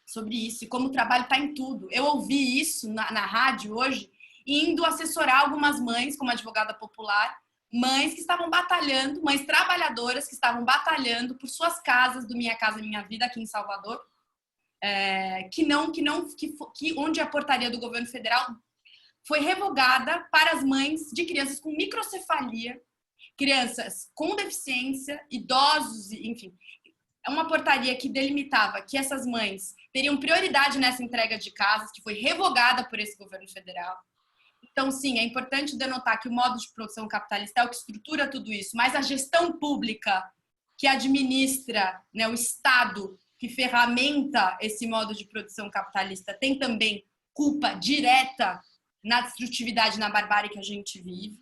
sobre isso, e como o trabalho está em tudo. Eu ouvi isso na rádio hoje, indo assessorar algumas mães, como advogada popular, mães que estavam batalhando, mães trabalhadoras que estavam batalhando por suas casas, do Minha Casa Minha Vida, aqui em Salvador, onde a portaria do governo federal foi revogada para as mães de crianças com microcefalia, crianças com deficiência, idosos, enfim. É uma portaria que delimitava que essas mães teriam prioridade nessa entrega de casas, que foi revogada por esse governo federal. Então, sim, é importante denotar que o modo de produção capitalista é o que estrutura tudo isso, mas a gestão pública que administra, né, o Estado que ferramenta esse modo de produção capitalista tem também culpa direta na destrutividade, na barbárie que a gente vive.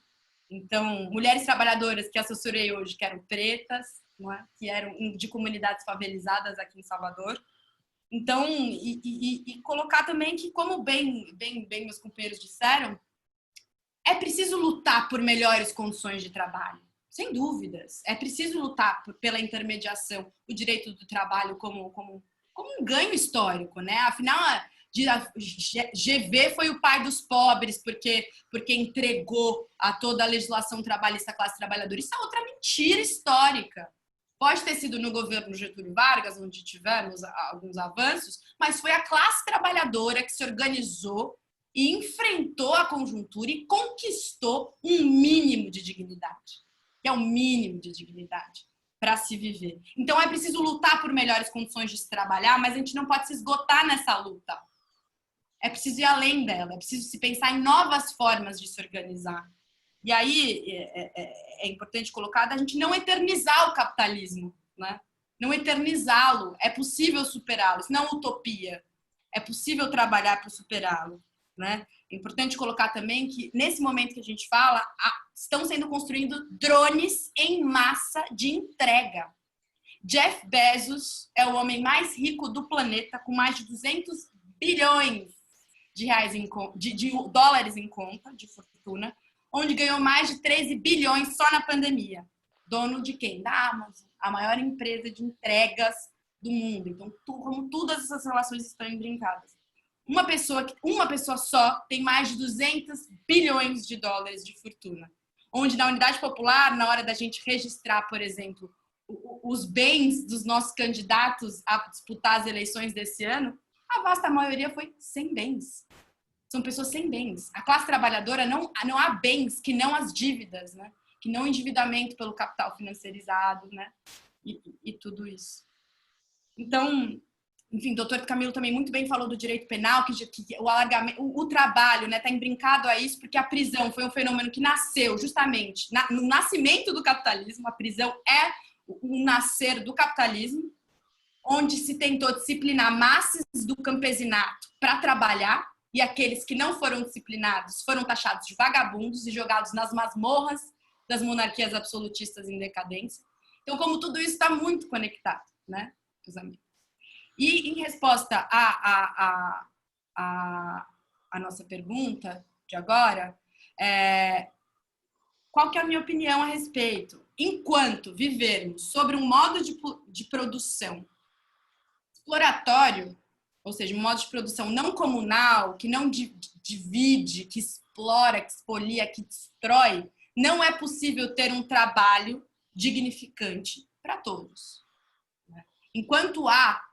Então, mulheres trabalhadoras que assessorei hoje, que eram pretas, não é? Que eram de comunidades favelizadas aqui em Salvador. Então, e colocar também que, como bem meus companheiros disseram, é preciso lutar por melhores condições de trabalho, sem dúvidas. É preciso lutar pela intermediação, o direito do trabalho como um ganho histórico, né? Afinal, GV foi o pai dos pobres porque entregou a toda a legislação trabalhista à classe trabalhadora. Isso é outra mentira histórica. Pode ter sido no governo Getúlio Vargas, onde tivemos alguns avanços, mas foi a classe trabalhadora que se organizou e enfrentou a conjuntura e conquistou um mínimo de dignidade, que é o mínimo de dignidade para se viver. Então é preciso lutar por melhores condições de se trabalhar, mas a gente não pode se esgotar nessa luta. É preciso ir além dela, é preciso se pensar em novas formas de se organizar. E aí é importante colocar a gente não eternizar o capitalismo, né? Não eternizá-lo, é possível superá-lo, isso não é utopia, é possível trabalhar para superá-lo, né? É importante colocar também que nesse momento que a gente fala, estão sendo construídos drones em massa de entrega. Jeff Bezos é o homem mais rico do planeta, com mais de 200 bilhões de dólares em conta, de fortuna, onde ganhou mais de 13 bilhões só na pandemia. Dono de quem? Da Amazon, a maior empresa de entregas do mundo. Então, como todas essas relações estão embrincadas. Uma pessoa só tem mais de 200 bilhões de dólares de fortuna. Onde na unidade popular, na hora da gente registrar, por exemplo, os bens dos nossos candidatos a disputar as eleições desse ano, a vasta maioria foi sem bens. São pessoas sem bens. A classe trabalhadora não há bens que não as dívidas, né? Que não o endividamento pelo capital financiarizado, né? E tudo isso. Então, enfim, o doutor Camilo também muito bem falou do direito penal, que o alargamento, o trabalho, né, está embrincado a isso, porque a prisão foi um fenômeno que nasceu justamente no nascimento do capitalismo. A prisão é o nascer do capitalismo, onde se tentou disciplinar massas do campesinato para trabalhar, e aqueles que não foram disciplinados foram taxados de vagabundos e jogados nas masmorras das monarquias absolutistas em decadência. Então, como tudo isso está muito conectado, né, meus amigos? E em resposta à nossa pergunta de agora, qual que é a minha opinião a respeito? Enquanto vivermos sobre um modo de produção exploratório, ou seja, um modo de produção não comunal, que não divide, que explora, que expolia, que destrói, não é possível ter um trabalho dignificante para todos. Enquanto há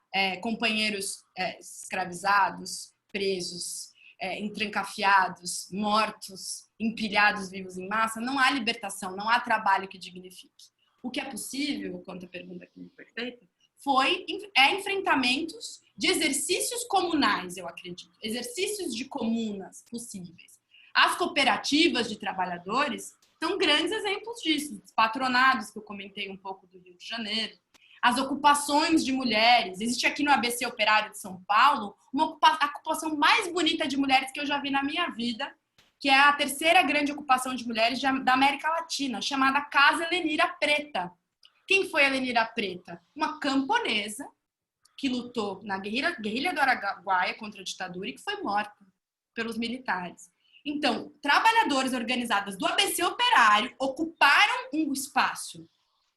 companheiros escravizados, presos, entrancafiados, mortos, empilhados vivos em massa, não há libertação, não há trabalho que dignifique. O que é possível, quanto à pergunta que me foi feita, é enfrentamentos de exercícios comunais, eu acredito, exercícios de comunas possíveis. As cooperativas de trabalhadores são grandes exemplos disso, os patronados, que eu comentei um pouco do Rio de Janeiro, as ocupações de mulheres. Existe aqui no ABC Operário de São Paulo a ocupação mais bonita de mulheres que eu já vi na minha vida, que é a terceira grande ocupação de mulheres da América Latina, chamada Casa Helenira Preta. Quem foi a Helenira Preta? Uma camponesa que lutou na guerrilha do Araguaia contra a ditadura e que foi morta pelos militares. Então, trabalhadoras organizadas do ABC Operário ocuparam um espaço,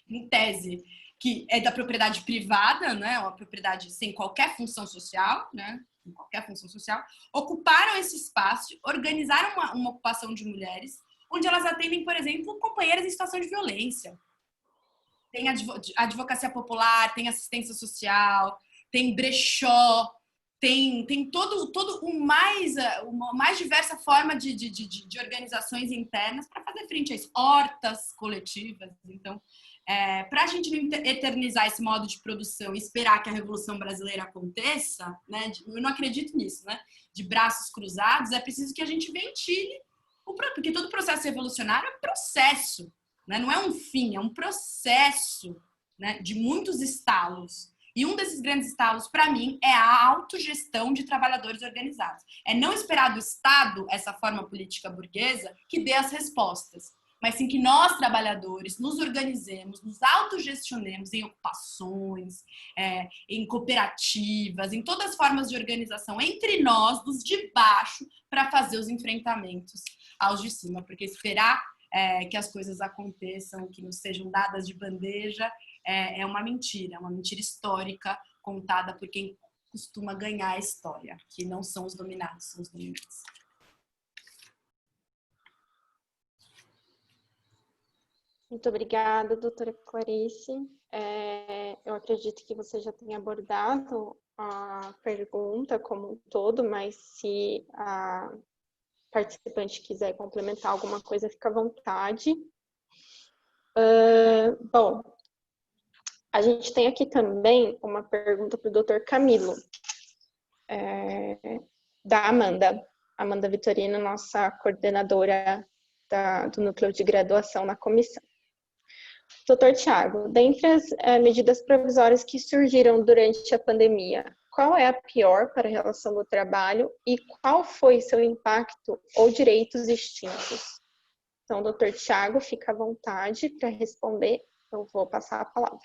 em tese, que é da propriedade privada, né, uma propriedade sem qualquer função social, né, sem qualquer função social, ocuparam esse espaço, organizaram uma ocupação de mulheres, onde elas atendem, por exemplo, companheiras em situação de violência. Tem advocacia popular, tem assistência social, tem brechó, tem todo uma mais diversa forma de organizações internas para fazer frente a isso. Hortas coletivas. Então, para a gente não eternizar esse modo de produção e esperar que a Revolução Brasileira aconteça, né, eu não acredito nisso, né, de braços cruzados, é preciso que a gente ventile, porque todo processo revolucionário é processo, né, não é um fim, é um processo, né, de muitos estalos. E um desses grandes estalos, para mim, é a autogestão de trabalhadores organizados. É não esperar do Estado, essa forma política burguesa, que dê as respostas, mas sim que nós, trabalhadores, nos organizemos, nos autogestionemos em ocupações, em cooperativas, em todas as formas de organização entre nós, dos de baixo, para fazer os enfrentamentos aos de cima. Porque esperar que as coisas aconteçam, que nos sejam dadas de bandeja, é uma mentira histórica contada por quem costuma ganhar a história, que não são os dominados, são os dominantes. Muito obrigada, doutora Clarice. Eu acredito que você já tenha abordado a pergunta como um todo, mas se a participante quiser complementar alguma coisa, fica à vontade. Bom, a gente tem aqui também uma pergunta para o doutor Camilo, da Amanda Vitorino, nossa coordenadora do núcleo de graduação na comissão. Doutor Tiago, dentre as medidas provisórias que surgiram durante a pandemia, qual é a pior para a relação do trabalho e qual foi seu impacto ou direitos extintos? Então, doutor Tiago, fica à vontade para responder. Eu vou passar a palavra.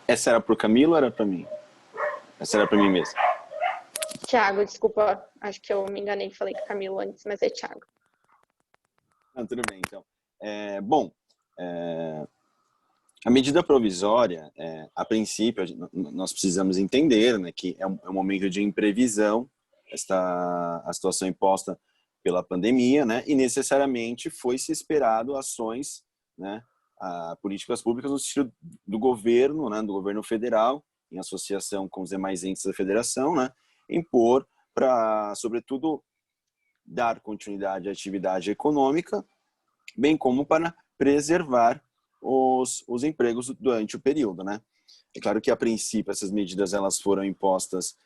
Essa era para o Camilo ou era para mim? Essa era para mim mesmo. Tiago, desculpa, acho que eu me enganei, falei com o Camilo antes, mas é Tiago. Tudo bem, então. A medida provisória, a princípio, nós precisamos entender, né, que é um momento de imprevisão, a situação imposta pela pandemia, né, e necessariamente foi-se esperado ações, né, políticas públicas no sentido do governo, né, do governo federal, em associação com os demais entes da federação, né, impor para, sobretudo, dar continuidade à atividade econômica, bem como para preservar os empregos durante o período, né? É claro que, a princípio, essas medidas elas foram impostas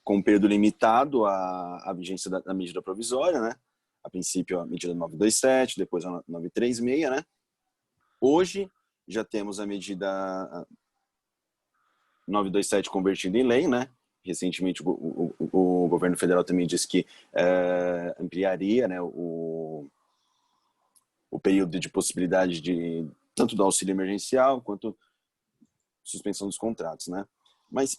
com um período limitado à vigência da medida provisória, né? A princípio, a medida 927, depois a 936, né? Hoje, já temos a medida 927 convertida em lei, né? Recentemente, o governo federal também disse que ampliaria, né, o período de possibilidade de tanto do auxílio emergencial quanto suspensão dos contratos, né? Mas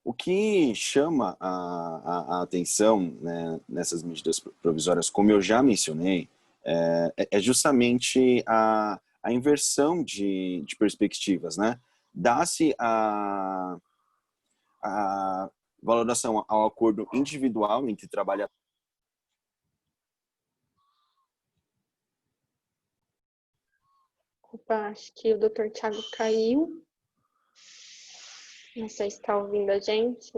o que chama a atenção, né, nessas medidas provisórias, como eu já mencionei, é justamente a inversão de perspectivas, né? Dá-se a valoração ao acordo individual entre trabalhadores. Opa, acho que o doutor Tiago caiu. Não sei se está ouvindo a gente.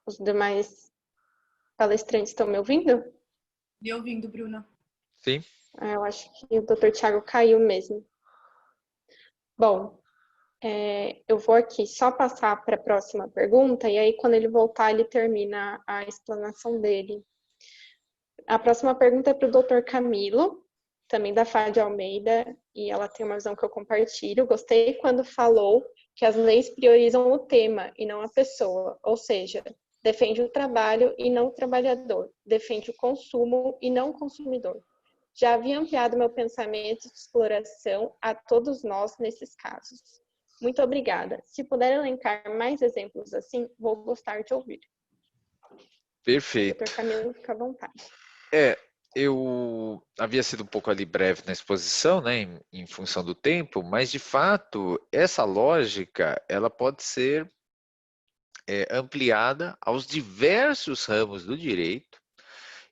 Os demais palestrantes estão me ouvindo? Me ouvindo, Bruna? Sim. Eu acho que o doutor Tiago caiu mesmo. Bom, eu vou aqui só passar para a próxima pergunta, e aí quando ele voltar, ele termina a explanação dele. A próxima pergunta é para o doutor Camilo, também da Fá de Almeida, e ela tem uma visão que eu compartilho. Gostei quando falou que as leis priorizam o tema e não a pessoa, ou seja, defende o trabalho e não o trabalhador, defende o consumo e não o consumidor. Já havia ampliado meu pensamento de exploração a todos nós nesses casos. Muito obrigada. Se puder elencar mais exemplos assim, vou gostar de ouvir. Perfeito. Doutor Camilo, fica à vontade. Eu havia sido um pouco ali breve na exposição, né, em função do tempo, mas de fato essa lógica ela pode ser ampliada aos diversos ramos do direito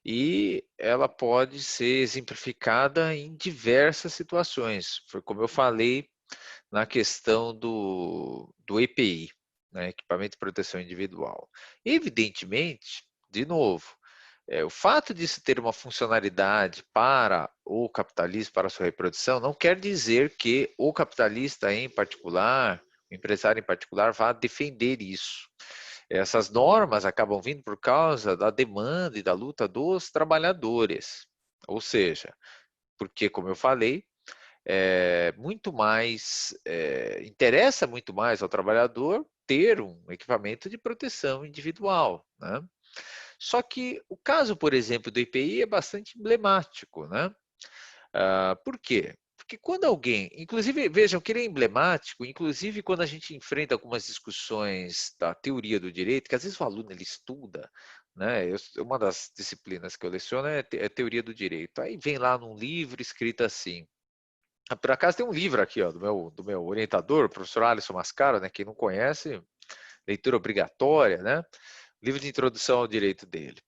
e ela pode ser exemplificada em diversas situações. Foi como eu falei na questão do EPI, né, equipamento de proteção individual. Evidentemente, de novo, o fato de se ter uma funcionalidade para o capitalismo, para a sua reprodução, não quer dizer que o capitalista em particular, o empresário em particular, vá defender isso. Essas normas acabam vindo por causa da demanda e da luta dos trabalhadores. Ou seja, porque, como eu falei, interessa muito mais ao trabalhador ter um equipamento de proteção individual, né? Só que o caso, por exemplo, do IPI é bastante emblemático, né? Por quê? Porque quando alguém, inclusive, vejam que ele é emblemático, inclusive quando a gente enfrenta algumas discussões da teoria do direito, que às vezes o aluno ele estuda, né? Uma das disciplinas que eu leciono é teoria do direito. Aí vem lá num livro escrito assim. Por acaso tem um livro aqui, ó, do meu orientador, o professor Alisson Mascaro, né? Quem não conhece, leitura obrigatória, né? Livro de introdução ao direito dele.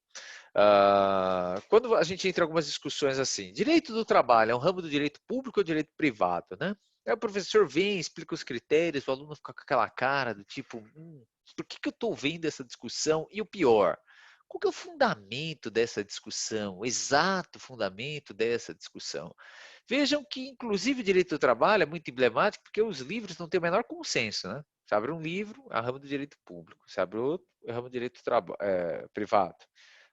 Quando a gente entra em algumas discussões assim, direito do trabalho é um ramo do direito público ou direito privado, né? Aí o professor vem, explica os critérios, o aluno fica com aquela cara do tipo, por que eu estou vendo essa discussão? E o pior, qual que é o fundamento dessa discussão, o exato fundamento dessa discussão? Vejam que, inclusive, o direito do trabalho é muito emblemático porque os livros não têm o menor consenso, né? Você abre um livro, é o ramo do direito público. Você abre outro, é o ramo do direito privado.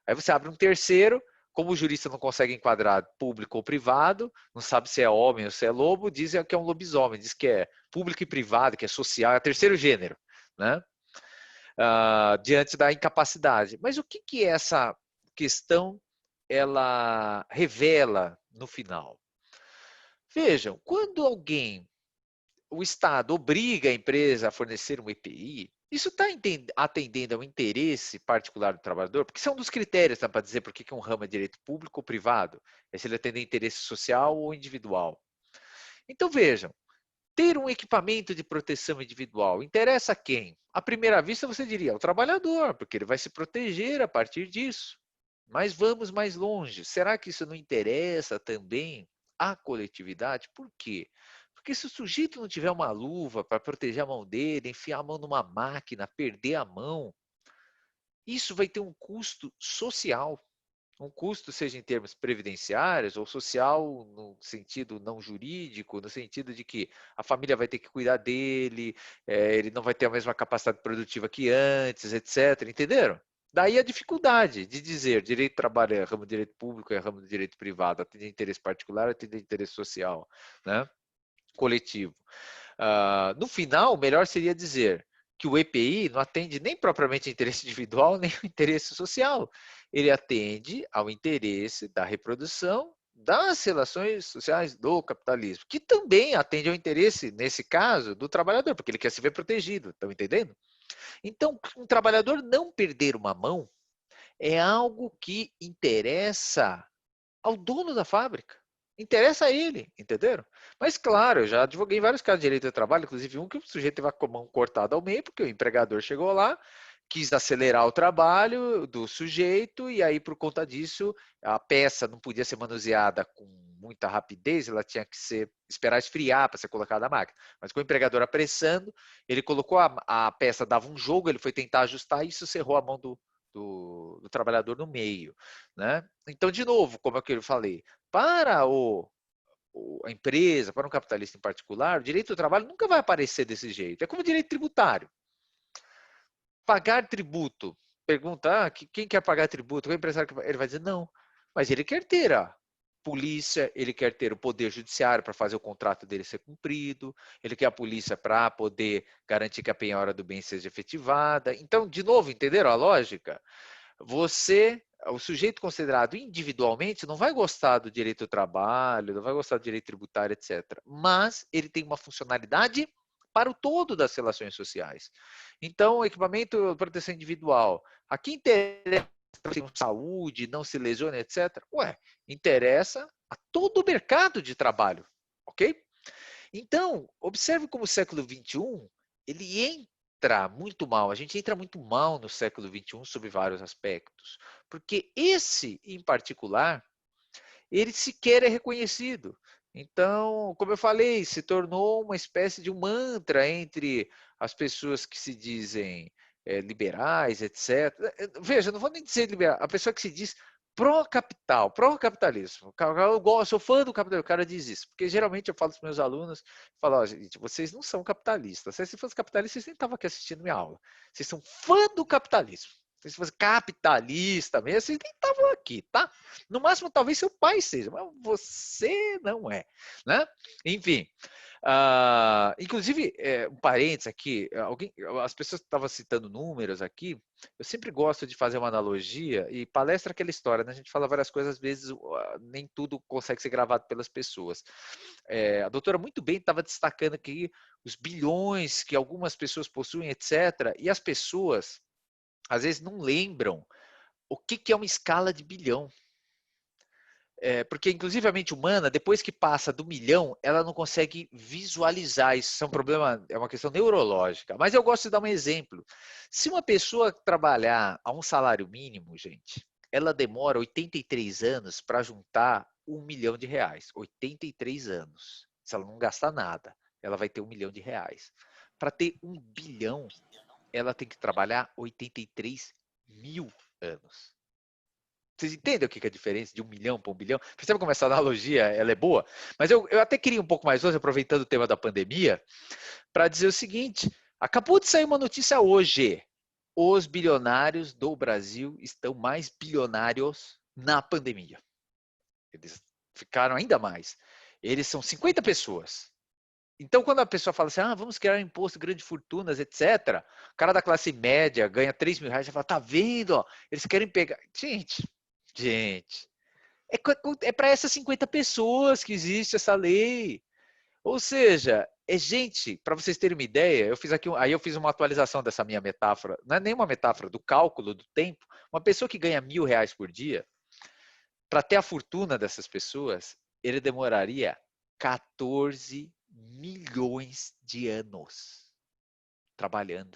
Aí você abre um terceiro, como o jurista não consegue enquadrar público ou privado, não sabe se é homem ou se é lobo, diz que é um lobisomem, diz que é público e privado, que é social, é terceiro gênero, né? Diante da incapacidade. Mas o que essa questão ela revela no final? Vejam, quando o Estado obriga a empresa a fornecer um EPI, isso está atendendo ao interesse particular do trabalhador? Porque isso é um dos critérios para dizer por que um ramo é direito público ou privado. É se ele atende a interesse social ou individual. Então vejam, ter um equipamento de proteção individual interessa a quem? À primeira vista você diria ao trabalhador, porque ele vai se proteger a partir disso. Mas vamos mais longe. Será que isso não interessa também à coletividade? Por quê? Porque se o sujeito não tiver uma luva para proteger a mão dele, enfiar a mão numa máquina, perder a mão, isso vai ter um custo social. Um custo, seja em termos previdenciários ou social, no sentido não jurídico, no sentido de que a família vai ter que cuidar dele, ele não vai ter a mesma capacidade produtiva que antes, etc. Entenderam? Daí a dificuldade de dizer direito do trabalho é ramo do direito público, é ramo do direito privado, atende a interesse particular, atende a interesse social, né? Coletivo. No final, o melhor seria dizer que o EPI não atende nem propriamente interesse individual, nem o interesse social. Ele atende ao interesse da reprodução das relações sociais do capitalismo, que também atende ao interesse, nesse caso, do trabalhador, porque ele quer se ver protegido, estão entendendo? Então, um trabalhador não perder uma mão é algo que interessa ao dono da fábrica. Interessa a ele, entenderam? Mas, claro, eu já advoguei em vários casos de direito do trabalho, inclusive um que o sujeito teve a mão cortada ao meio, porque o empregador chegou lá, quis acelerar o trabalho do sujeito, e aí, por conta disso, a peça não podia ser manuseada com muita rapidez, ela tinha que esperar esfriar para ser colocada na máquina. Mas com o empregador apressando, ele colocou a peça, dava um jogo, ele foi tentar ajustar, e isso cerrou a mão do trabalhador no meio, né? Então, de novo, como é que eu falei, para a empresa, para um capitalista em particular, o direito do trabalho nunca vai aparecer desse jeito. É como o direito tributário. Pagar tributo. Pergunta, quem quer pagar tributo? O empresário, ele vai dizer não. Mas ele quer ter a polícia, ele quer ter o poder judiciário para fazer o contrato dele ser cumprido, ele quer a polícia para poder garantir que a penhora do bem seja efetivada. Então, de novo, entenderam a lógica? O sujeito considerado individualmente, não vai gostar do direito do trabalho, não vai gostar do direito tributário, etc. Mas ele tem uma funcionalidade para o todo das relações sociais. Então, o equipamento de proteção individual, a quem interessa saúde, não se lesione, etc. Interessa a todo o mercado de trabalho, ok? Então, observe como o século XXI, ele entra muito mal, no século XXI sobre vários aspectos, porque esse, em particular, ele sequer é reconhecido. Então, como eu falei, se tornou uma espécie de um mantra entre as pessoas que se dizem liberais, etc. Veja, não vou nem dizer liberal, a pessoa que se diz pró-capital, pró-capitalismo. Eu sou fã do capitalismo, o cara diz isso. Porque geralmente eu falo para os meus alunos, falo, ó, gente, vocês não são capitalistas. Se fossem capitalistas, vocês nem estavam aqui assistindo minha aula. Vocês são fã do capitalismo. Se fosse capitalista mesmo, vocês nem estavam aqui, tá? No máximo, talvez seu pai seja, mas você não é, né? Enfim, inclusive, um parênteses aqui, as pessoas estavam citando números aqui, eu sempre gosto de fazer uma analogia, e palestra é aquela história, né? A gente fala várias coisas, às vezes nem tudo consegue ser gravado pelas pessoas. A doutora muito bem estava destacando aqui os bilhões que algumas pessoas possuem, etc., e as pessoas às vezes não lembram o que é uma escala de bilhão. Porque, inclusive, a mente humana, depois que passa do milhão, ela não consegue visualizar. Isso é um problema, é uma questão neurológica. Mas eu gosto de dar um exemplo. Se uma pessoa trabalhar a um salário mínimo, gente, ela demora 83 anos para juntar R$1 milhão. 83 anos. Se ela não gastar nada, ela vai ter R$1 milhão. Para ter 1 bilhão, ela tem que trabalhar 83 mil anos. Vocês entendem o que é a diferença de 1 milhão para 1 bilhão? Percebe como essa analogia ela é boa? Mas eu até queria um pouco mais hoje, aproveitando o tema da pandemia, para dizer o seguinte, acabou de sair uma notícia hoje. Os bilionários do Brasil estão mais bilionários na pandemia. Eles ficaram ainda mais. Eles são 50 pessoas. Então, quando a pessoa fala assim, vamos criar um imposto de grandes fortunas, etc., o cara da classe média ganha R$3 mil, já fala, tá vendo? Ó, eles querem pegar... Gente, é para essas 50 pessoas que existe essa lei. Ou seja, gente, para vocês terem uma ideia, eu fiz uma atualização dessa minha metáfora, não é nenhuma metáfora, do cálculo do tempo. Uma pessoa que ganha R$1.000 por dia, para ter a fortuna dessas pessoas, ele demoraria 14 milhões de anos trabalhando.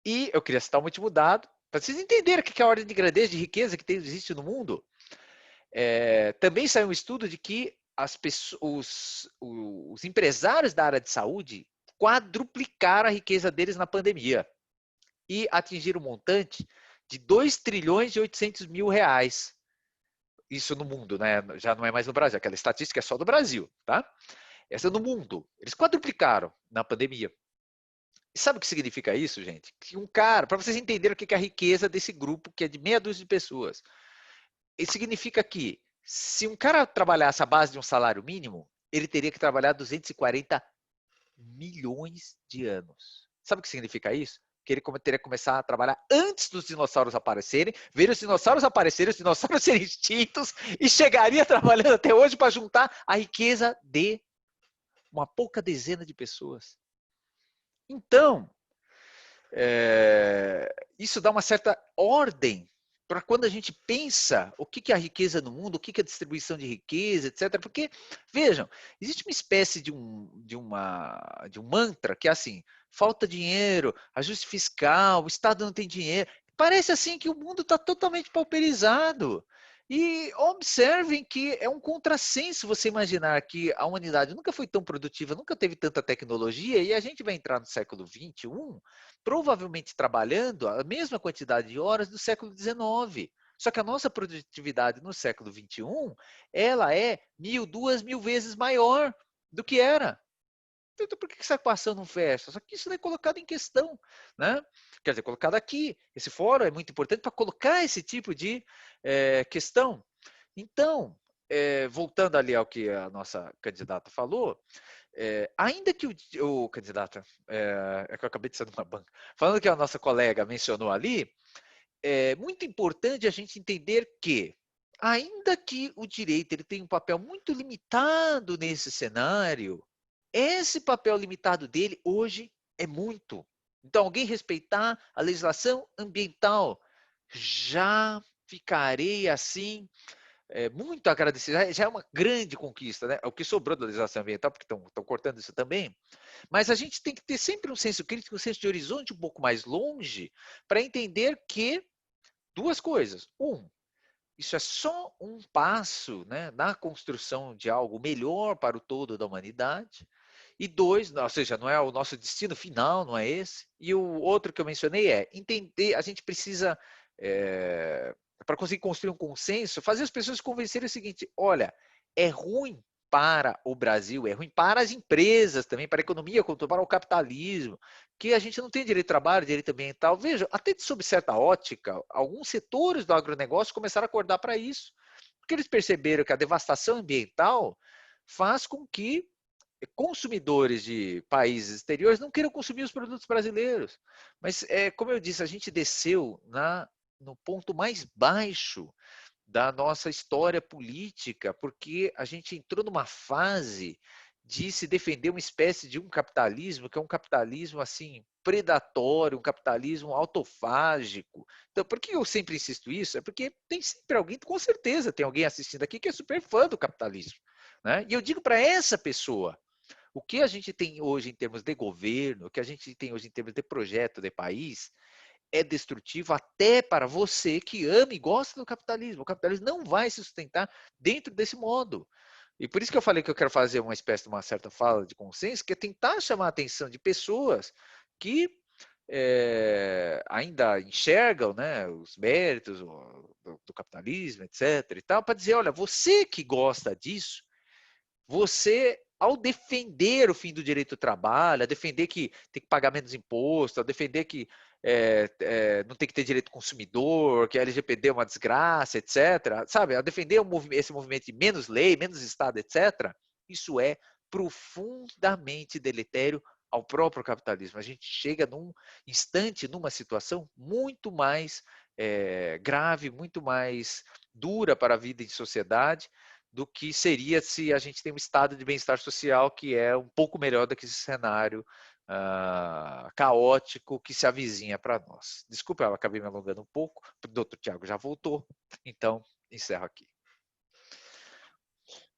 E eu queria citar um último dado, para vocês entenderem o que é a ordem de grandeza, de riqueza que existe no mundo. Também saiu um estudo de que os empresários da área de saúde quadruplicaram a riqueza deles na pandemia e atingiram um montante de R$2.800.000. Isso no mundo, né? Já não é mais no Brasil, aquela estatística é só do Brasil, tá? Essa é no mundo. Eles quadruplicaram na pandemia. E sabe o que significa isso, gente? Que um cara, para vocês entenderem o que é a riqueza desse grupo, que é de meia dúzia de pessoas, isso significa que se um cara trabalhasse à base de um salário mínimo, ele teria que trabalhar 240 milhões de anos. Sabe o que significa isso? Que ele teria que começar a trabalhar antes dos dinossauros aparecerem, ver os dinossauros aparecerem, os dinossauros serem extintos, e chegaria trabalhando até hoje para juntar a riqueza de uma pouca dezena de pessoas. Então, isso dá uma certa ordem para quando a gente pensa o que é a riqueza no mundo, o que é a distribuição de riqueza, etc. Porque, vejam, existe uma espécie de um mantra que é assim, falta dinheiro, ajuste fiscal, o Estado não tem dinheiro. Parece assim que o mundo está totalmente pauperizado. E observem que é um contrassenso você imaginar que a humanidade nunca foi tão produtiva, nunca teve tanta tecnologia, e a gente vai entrar no século XXI provavelmente trabalhando a mesma quantidade de horas do século XIX. Só que a nossa produtividade no século XXI, ela é 1.000, 2.000 vezes maior do que era. Então, por que essa equação não fecha? Só que isso não é colocado em questão, né? Quer dizer, colocado aqui. Esse fórum é muito importante para colocar esse tipo de questão. Então, voltando ali ao que a nossa candidata falou, ainda que o candidata, é que eu acabei de sair de uma banca, falando que a nossa colega mencionou ali, é muito importante a gente entender que, ainda que o direito ele tenha um papel muito limitado nesse cenário, esse papel limitado dele hoje é muito. Então, alguém respeitar a legislação ambiental, já ficarei assim muito agradecido, já é uma grande conquista, né? O que sobrou da legislação ambiental, porque estão cortando isso também, mas a gente tem que ter sempre um senso crítico, um senso de horizonte um pouco mais longe, para entender que duas coisas. Isso é só um passo, né, na construção de algo melhor para o todo da humanidade. E dois, ou seja, não é o nosso destino final, não é esse. E o outro que eu mencionei é entender, a gente precisa, para conseguir construir um consenso, fazer as pessoas se convencerem o seguinte: olha, é ruim para o Brasil, é ruim para as empresas também, para a economia, para o capitalismo, que a gente não tem direito de trabalho, direito ambiental. Veja, até sob certa ótica, alguns setores do agronegócio começaram a acordar para isso, porque eles perceberam que a devastação ambiental faz com que consumidores de países exteriores não queiram consumir os produtos brasileiros. Mas, como eu disse, a gente desceu no ponto mais baixo da nossa história política, porque a gente entrou numa fase de se defender uma espécie de um capitalismo que é um capitalismo assim predatório, um capitalismo autofágico. Então, por que eu sempre insisto isso? É porque tem sempre alguém, com certeza tem alguém assistindo aqui que é super fã do capitalismo, né? E eu digo para essa pessoa: o que a gente tem hoje em termos de governo, o que a gente tem hoje em termos de projeto de país, é destrutivo até para você que ama e gosta do capitalismo. O capitalismo não vai se sustentar dentro desse modo. E por isso que eu falei que eu quero fazer uma espécie de uma certa fala de consenso, que é tentar chamar a atenção de pessoas que ainda enxergam, né, os méritos do capitalismo, etc. e tal, para dizer: olha, você que gosta disso, você, ao defender o fim do direito ao trabalho, a defender que tem que pagar menos imposto, a defender que não tem que ter direito consumidor, que a LGPD é uma desgraça, etc., sabe? A defender esse movimento de menos lei, menos Estado, etc., isso é profundamente deletério ao próprio capitalismo. A gente chega num instante, numa situação muito mais grave, muito mais dura para a vida em sociedade, do que seria se a gente tem um estado de bem-estar social que é um pouco melhor do que esse cenário caótico que se avizinha para nós. Desculpa, eu acabei me alongando um pouco, o doutor Tiago já voltou, então encerro aqui.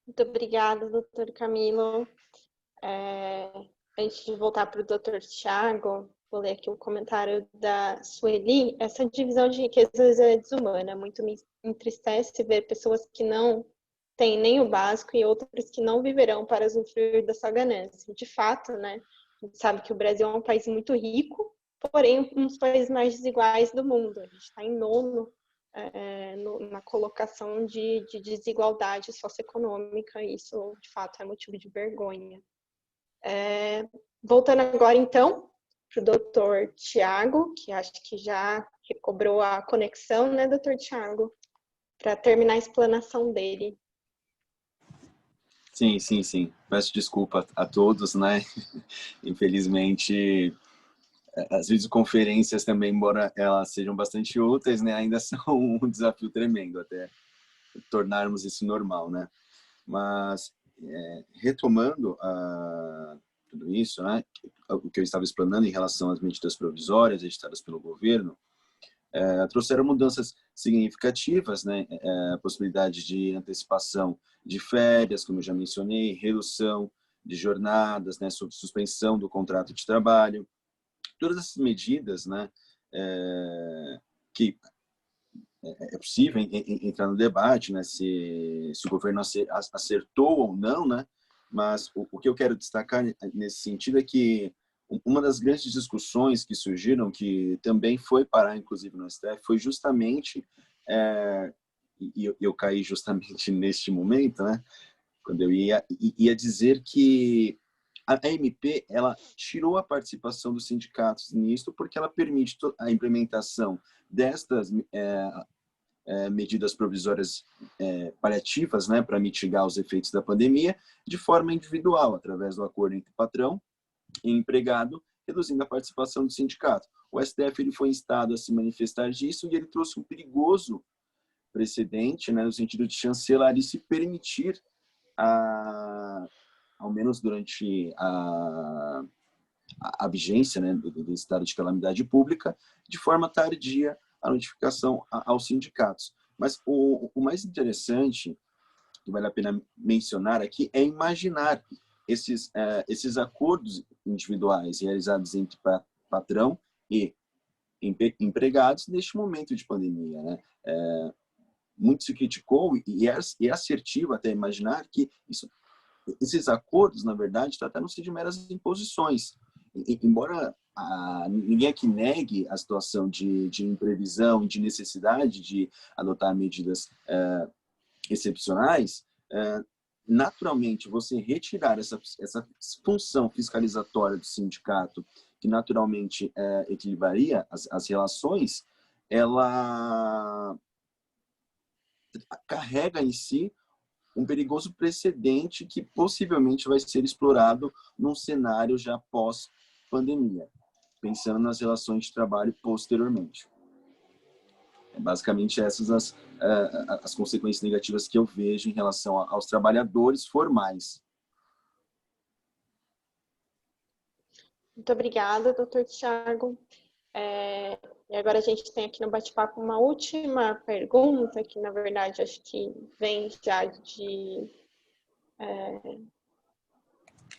Muito obrigada, doutor Camilo. Antes de voltar para o doutor Tiago, vou ler aqui um comentário da Sueli. Essa divisão de riquezas é desumana. Muito me entristece ver pessoas que não têm nem o básico e outras que não viverão para usufruir da sua ganância. De fato, né? A gente sabe que o Brasil é um país muito rico, porém um dos países mais desiguais do mundo. A gente está em nono na colocação de desigualdade socioeconômica, e isso, de fato, é motivo de vergonha. Voltando agora, então, para o doutor Tiago, que acho que já recobrou a conexão, né, doutor Tiago? Para terminar a explanação dele. Sim. Peço desculpa a todos, né? Infelizmente, as videoconferências também, embora elas sejam bastante úteis, né, ainda são um desafio tremendo até tornarmos isso normal, né? Mas, retomando tudo isso, né, o que eu estava explanando em relação às medidas provisórias editadas pelo governo, trouxeram mudanças significativas, né? A possibilidade de antecipação de férias, como eu já mencionei, redução de jornadas, né? Suspensão do contrato de trabalho. Todas essas medidas, né? Que é possível entrar no debate, né? Se o governo acertou ou não, né? Mas o que eu quero destacar nesse sentido é que uma das grandes discussões que surgiram, que também foi parar, inclusive, no STF, foi justamente, e eu caí justamente neste momento, né, quando eu ia dizer que a MP, ela tirou a participação dos sindicatos nisso, porque ela permite a implementação destas medidas provisórias paliativas, né, para mitigar os efeitos da pandemia, de forma individual, através do acordo entre patrão e empregado, reduzindo a participação do sindicato. O STF ele foi instado a se manifestar disso e ele trouxe um perigoso precedente, né, no sentido de chancelarice permitir, ao menos durante a vigência, né, do estado de calamidade pública, de forma tardia a notificação aos sindicatos. Mas o mais interessante, que vale a pena mencionar aqui, é imaginar esses acordos individuais realizados entre patrão e empregados neste momento de pandemia, né? Muito se criticou e é assertivo até imaginar que esses acordos, na verdade, trataram-se de meras imposições. Embora ninguém aqui negue a situação de imprevisão, de necessidade de adotar medidas excepcionais, naturalmente, você retirar essa função fiscalizatória do sindicato, que naturalmente equilibraria as relações, ela carrega em si um perigoso precedente que possivelmente vai ser explorado num cenário já pós-pandemia, pensando nas relações de trabalho posteriormente. Basicamente, essas as consequências negativas que eu vejo em relação aos trabalhadores formais. Muito obrigada, doutor Thiago. E agora a gente tem aqui no bate-papo uma última pergunta, que na verdade acho que vem já de...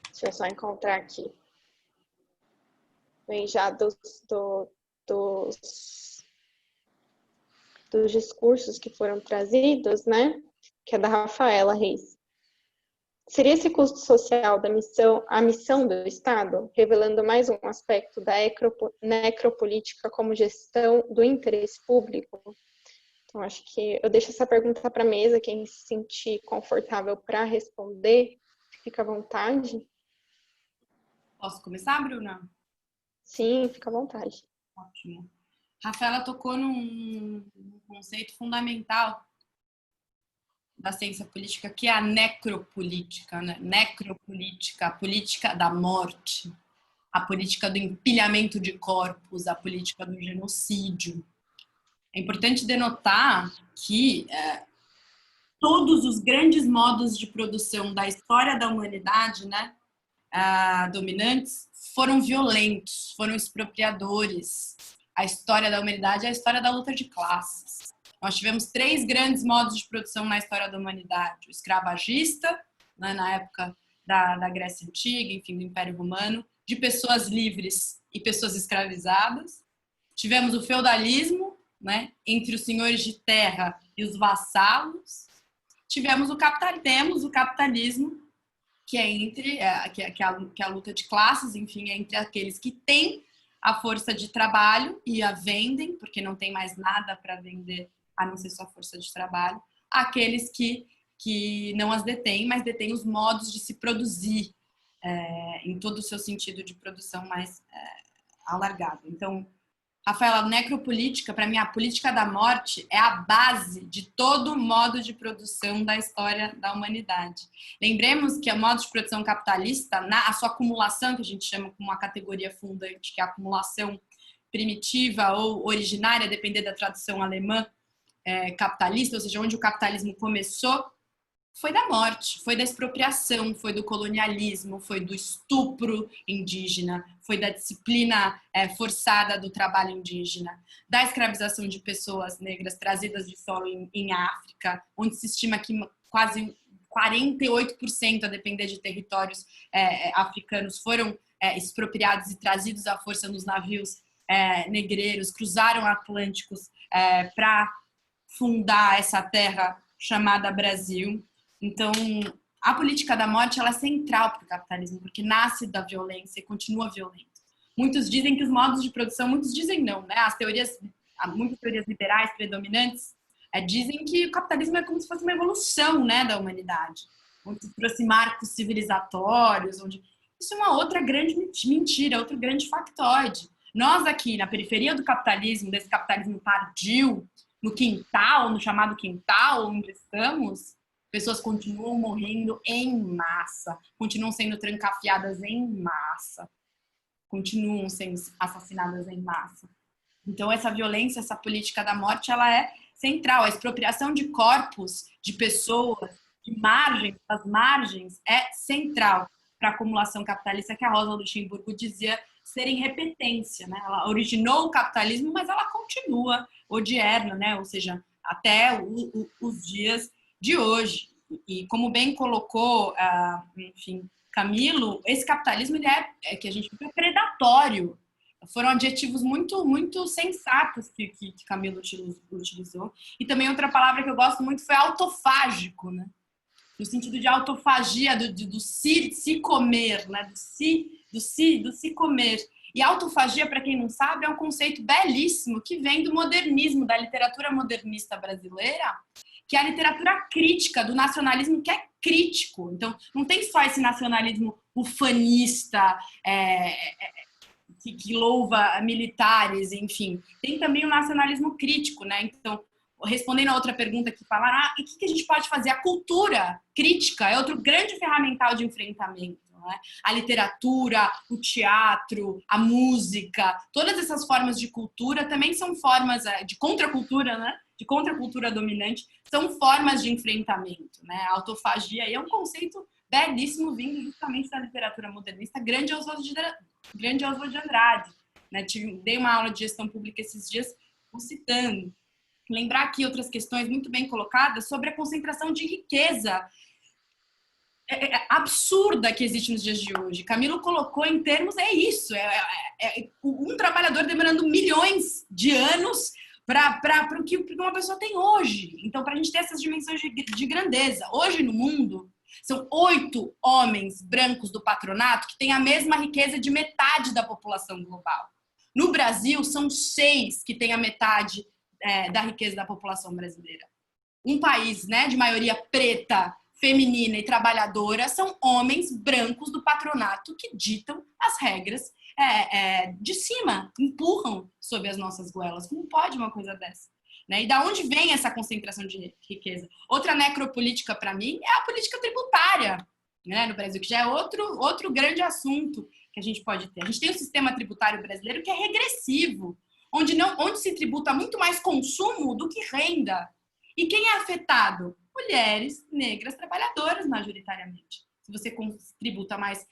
deixa eu só encontrar aqui. Vem já dos discursos que foram trazidos, né? Que é da Rafaela Reis. Seria esse custo social a missão do Estado, revelando mais um aspecto da necropolítica como gestão do interesse público? Então, acho que eu deixo essa pergunta para a mesa, quem se sentir confortável para responder, fica à vontade. Posso começar, Bruna? Sim, fica à vontade. Ótimo. Rafaela tocou num conceito fundamental da ciência política, que é a necropolítica, né? Necropolítica, a política da morte, a política do empilhamento de corpos, a política do genocídio. É importante denotar que todos os grandes modos de produção da história da humanidade, né, dominantes, foram violentos, foram expropriadores. A história da humanidade é a história da luta de classes. Nós tivemos 3 grandes modos de produção na história da humanidade. O escravagista, né, na época da Grécia Antiga, enfim, do Império Romano, de pessoas livres e pessoas escravizadas. Tivemos o feudalismo, né, entre os senhores de terra e os vassalos. Temos o capitalismo, que é entre que é a luta de classes, enfim, é entre aqueles que têm a força de trabalho e a vendem, porque não tem mais nada para vender a não ser sua força de trabalho, aqueles que não as detêm, mas detêm os modos de se produzir em todo o seu sentido de produção mais alargado. Então, Rafaela, a necropolítica, para mim, a política da morte é a base de todo modo de produção da história da humanidade. Lembremos que o modo de produção capitalista, a sua acumulação, que a gente chama como uma categoria fundante, que é a acumulação primitiva ou originária, depender da tradução alemã, capitalista, ou seja, onde o capitalismo começou, foi da morte, foi da expropriação, foi do colonialismo, foi do estupro indígena, foi da disciplina forçada do trabalho indígena, da escravização de pessoas negras trazidas de solo em África, onde se estima que quase 48%, a depender de territórios africanos, foram expropriados e trazidos à força nos navios negreiros, cruzaram Atlânticos para fundar essa terra chamada Brasil. Então, a política da morte ela é central para o capitalismo, porque nasce da violência e continua violento. Muitos dizem que os modos de produção, muitos dizem não, né? Muitas teorias liberais predominantes dizem que o capitalismo é como se fosse uma evolução, né, da humanidade, onde se trouxe marcos civilizatórios, onde... Isso é uma outra grande mentira, outro grande factoide. Nós aqui, na periferia do capitalismo, desse capitalismo tardio, no quintal, no chamado quintal onde estamos, pessoas continuam morrendo em massa, continuam sendo trancafiadas em massa, continuam sendo assassinadas em massa. Então, essa violência, essa política da morte, ela é central. A expropriação de corpos, de pessoas, de margens, das margens, é central para a acumulação capitalista que a Rosa Luxemburgo dizia ser irrepetência, né? Ela originou o capitalismo, mas ela continua odierna, né? Ou seja, até os dias de hoje. E como bem colocou, enfim, Camilo, esse capitalismo ele que a gente é predatório. Foram adjetivos muito, muito sensatos que Camilo utilizou. E também outra palavra que eu gosto muito foi autofágico, né? No sentido de autofagia, do se comer, né? Do se comer. E autofagia, para quem não sabe, é um conceito belíssimo que vem do modernismo, da literatura modernista brasileira, que é a literatura crítica, do nacionalismo que é crítico. Então, não tem só esse nacionalismo ufanista, que louva militares, enfim. Tem também o nacionalismo crítico, né? Então, respondendo a outra pergunta que falaram, e o que a gente pode fazer? A cultura crítica é outro grande ferramental de enfrentamento. Né? A literatura, o teatro, a música, todas essas formas de cultura também são formas de contracultura, né? De contracultura dominante, são formas de enfrentamento. Né? A autofagia aí é um conceito belíssimo vindo justamente da literatura modernista, grande Oswald de Andrade. Né? Dei uma aula de gestão pública esses dias citando. Lembrar aqui outras questões muito bem colocadas sobre a concentração de riqueza absurda que existe nos dias de hoje. Camilo colocou em termos, isso, um trabalhador demorando milhões de anos para o que uma pessoa tem hoje. Então, para a gente ter essas dimensões de grandeza. Hoje no mundo, são 8 homens brancos do patronato que têm a mesma riqueza de metade da população global. No Brasil, são 6 que têm a metade da riqueza da população brasileira. Um país, né, de maioria preta, feminina e trabalhadora, são homens brancos do patronato que ditam as regras de cima, empurram sob as nossas goelas. Como pode uma coisa dessa? Né? E da onde vem essa concentração de riqueza? Outra necropolítica, para mim, é a política tributária, né, no Brasil, que já é outro grande assunto que a gente pode ter. A gente tem o sistema tributário brasileiro que é regressivo, onde se tributa muito mais consumo do que renda. E quem é afetado? Mulheres, negras, trabalhadoras, majoritariamente. Se você tributa mais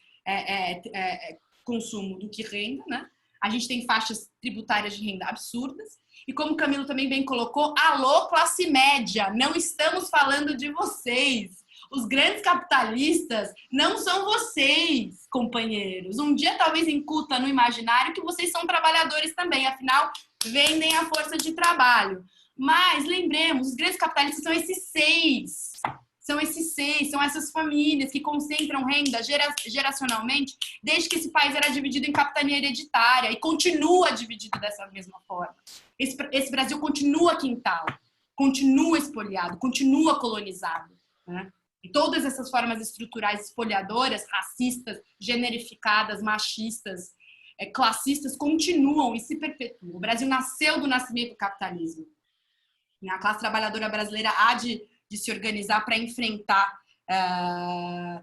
consumo do que renda, né? A gente tem faixas tributárias de renda absurdas. E como o Camilo também bem colocou, alô, classe média, não estamos falando de vocês. Os grandes capitalistas não são vocês, companheiros. Um dia talvez incuta no imaginário que vocês são trabalhadores também, afinal, vendem a força de trabalho. Mas lembremos, os grandes capitalistas são esses 6. São esses 6, são essas famílias que concentram renda geracionalmente desde que esse país era dividido em capitania hereditária e continua dividido dessa mesma forma. Esse Brasil continua quintal, continua espoliado, continua colonizado. Né? E todas essas formas estruturais espoliadoras, racistas, generificadas, machistas, classistas, continuam e se perpetuam. O Brasil nasceu do nascimento do capitalismo. A classe trabalhadora brasileira há de se organizar para enfrentar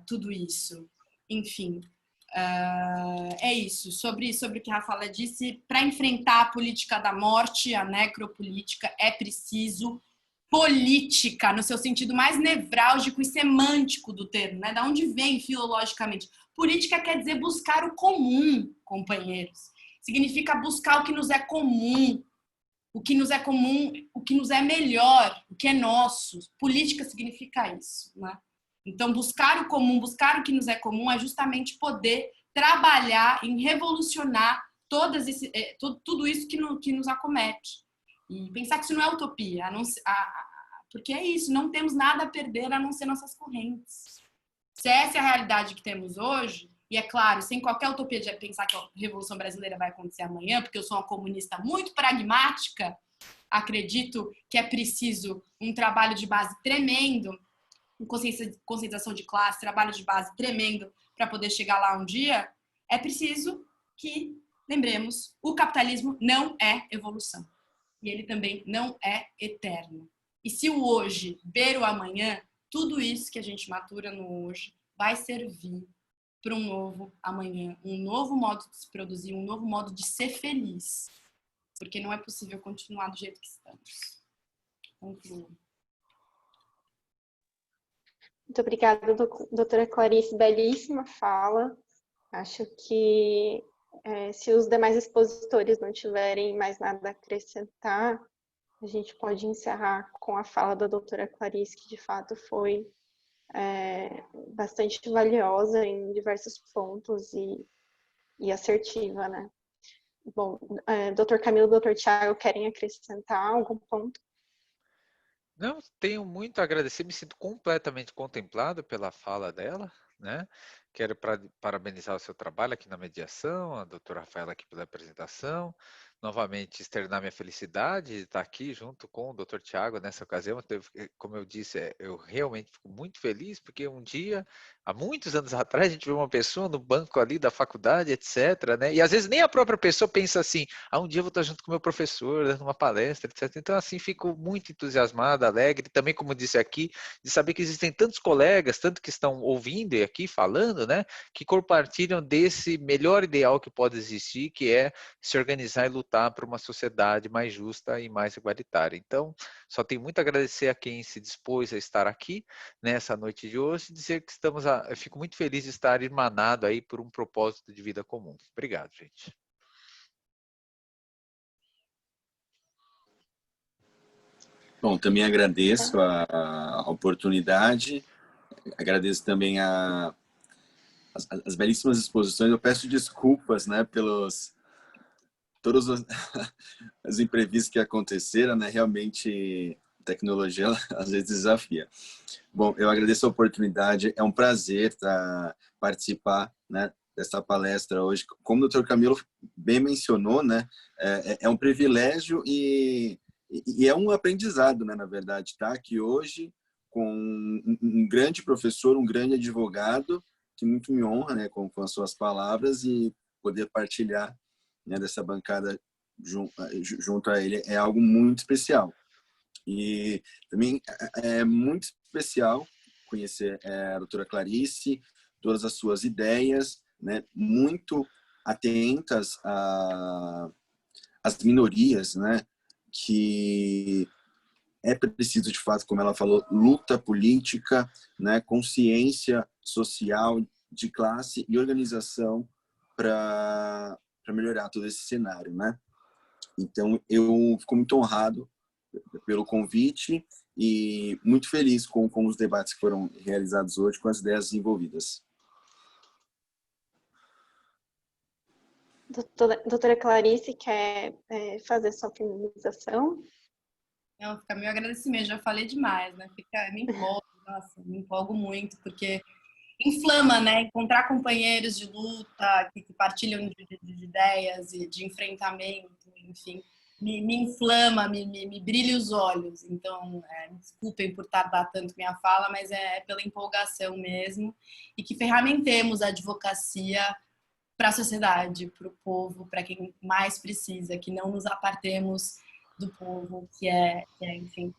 tudo isso. Enfim, é isso. Sobre o que a Rafaela disse, para enfrentar a política da morte, a necropolítica, é preciso política, no seu sentido mais nevrálgico e semântico do termo, né? Da onde vem filologicamente? Política quer dizer buscar o comum, companheiros. Significa buscar o que nos é comum. O que nos é comum, o que nos é melhor, o que é nosso. Política significa isso. Né? Então, buscar o comum, buscar o que nos é comum é justamente poder trabalhar em revolucionar tudo isso que nos acomete. E pensar que isso não é utopia, porque é isso, não temos nada a perder a não ser nossas correntes. Se essa é a realidade que temos hoje, e é claro, sem qualquer utopia de pensar que a Revolução Brasileira vai acontecer amanhã, porque eu sou uma comunista muito pragmática, acredito que é preciso um trabalho de base tremendo, conscientização de classe, trabalho de base tremendo para poder chegar lá um dia, é preciso que, lembremos, o capitalismo não é evolução. E ele também não é eterno. E se o hoje ver o amanhã, tudo isso que a gente matura no hoje vai servir para um novo amanhã, um novo modo de se produzir, um novo modo de ser feliz. Porque não é possível continuar do jeito que estamos. Concluo. Muito obrigada, doutora Clarice. Belíssima fala. Acho que se os demais expositores não tiverem mais nada a acrescentar, a gente pode encerrar com a fala da doutora Clarice, que de fato foi bastante valiosa em diversos pontos e assertiva, né? Bom, doutor Camilo e doutor Tiago, querem acrescentar algum ponto? Não, tenho muito a agradecer, me sinto completamente contemplado pela fala dela, né? Quero parabenizar o seu trabalho aqui na mediação, a doutora Rafaela aqui pela apresentação, novamente externar minha felicidade de estar aqui junto com o doutor Tiago nessa ocasião. Como eu disse, eu realmente fico muito feliz, porque um dia, há muitos anos atrás, a gente viu uma pessoa no banco ali da faculdade, etc., né? E às vezes nem a própria pessoa pensa assim, um dia eu vou estar junto com o meu professor, dando uma palestra, etc. Então, assim, fico muito entusiasmado, alegre, também, como disse aqui, de saber que existem tantos colegas, tanto que estão ouvindo e aqui falando, né, que compartilham desse melhor ideal que pode existir, que é se organizar e lutar por uma sociedade mais justa e mais igualitária. Então, só tenho muito a agradecer a quem se dispôs a estar aqui nessa noite de hoje e dizer que eu fico muito feliz de estar irmanado aí por um propósito de vida comum. Obrigado, gente. Bom, também agradeço a oportunidade, agradeço também as belíssimas exposições. Eu peço desculpas, né, pelos todos os imprevistos que aconteceram, né? Realmente a tecnologia às vezes desafia. Bom, eu agradeço a oportunidade, é um prazer participar, né, dessa palestra hoje. Como o Dr. Camilo bem mencionou, né, é um privilégio e é um aprendizado, né, na verdade, tá? Que hoje, com um grande professor, um grande advogado, que muito me honra, né, com as suas palavras e poder partilhar, né, dessa bancada junto a ele é algo muito especial. E também é muito especial conhecer a doutora Clarice, todas as suas ideias, né, muito atentas às minorias, né, que é preciso, de fato, como ela falou, luta política, né, consciência social de classe e organização para melhorar todo esse cenário, né? Então, eu fico muito honrado pelo convite e muito feliz com os debates que foram realizados hoje, com as ideias envolvidas. Doutora Clarice, quer fazer sua finalização? Não, fica meu agradecimento, já falei demais, né? Me empolgo, nossa, me empolgo muito, porque inflama, né? Encontrar companheiros de luta que partilham de ideias e de enfrentamento, enfim, me inflama, me brilha os olhos. Então, me desculpem por tardar tanto minha fala, mas é pela empolgação mesmo. E que ferramentemos a advocacia para a sociedade, para o povo, para quem mais precisa, que não nos apartemos do povo, que é enfim,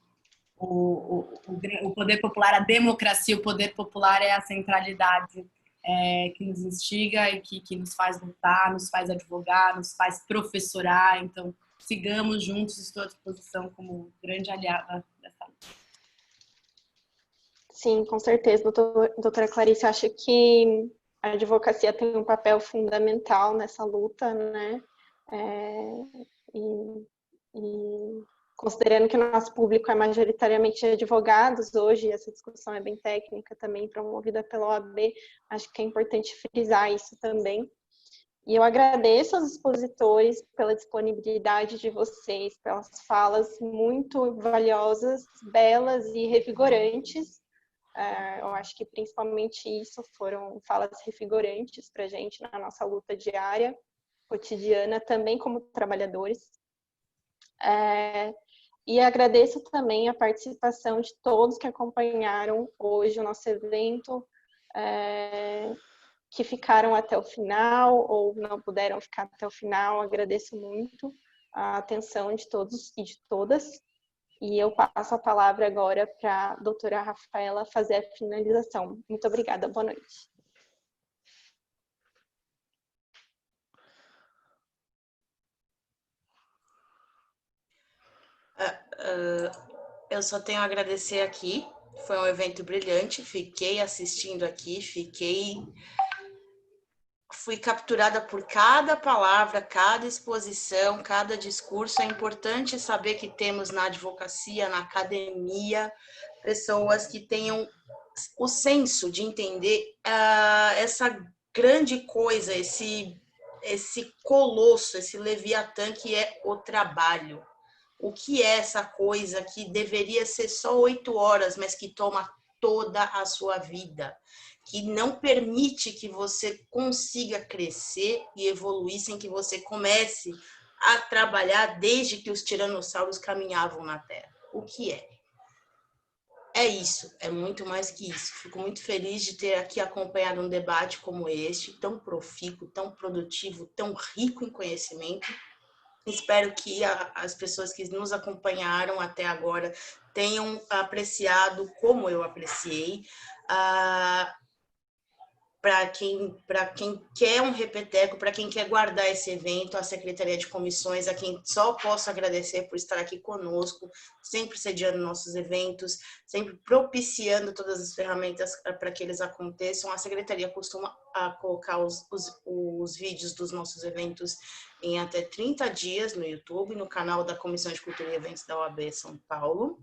o poder popular, a democracia, o poder popular é a centralidade que nos instiga e que nos faz lutar, nos faz advogar, nos faz professorar. Então, sigamos juntos, estou à disposição como grande aliada dessa luta. Sim, com certeza, doutora Clarice. Eu acho que a advocacia tem um papel fundamental nessa luta, né? E considerando que o nosso público é majoritariamente advogados hoje, essa discussão é bem técnica também, promovida pela OAB, acho que é importante frisar isso também. E eu agradeço aos expositores pela disponibilidade de vocês, pelas falas muito valiosas, belas e revigorantes. Eu acho que principalmente isso foram falas revigorantes para a gente na nossa luta diária, cotidiana, também como trabalhadores. E agradeço também a participação de todos que acompanharam hoje o nosso evento, que ficaram até o final ou não puderam ficar até o final. Agradeço muito a atenção de todos e de todas. E eu passo a palavra agora para a doutora Rafaela fazer a finalização. Muito obrigada, boa noite. Eu só tenho a agradecer aqui. Foi um evento brilhante. Fiquei assistindo aqui, fiquei fui capturada por cada palavra, cada exposição, cada discurso. É importante saber que temos na advocacia, na academia, pessoas que tenham o senso de entender essa grande coisa, esse colosso, esse leviatã que é o trabalho. O que é essa coisa que deveria ser só 8 horas, mas que toma toda a sua vida, que não permite que você consiga crescer e evoluir sem que você comece a trabalhar desde que os tiranossauros caminhavam na Terra. O que é? É isso, é muito mais que isso. Fico muito feliz de ter aqui acompanhado um debate como este, tão profícuo, tão produtivo, tão rico em conhecimento. Espero que as pessoas que nos acompanharam até agora tenham apreciado como eu apreciei. Para quem quer um repeteco, para quem quer guardar esse evento, a Secretaria de Comissões, a quem só posso agradecer por estar aqui conosco, sempre sediando nossos eventos, sempre propiciando todas as ferramentas para que eles aconteçam. A Secretaria costuma colocar os vídeos dos nossos eventos em até 30 dias no YouTube, no canal da Comissão de Cultura e Eventos da OAB São Paulo.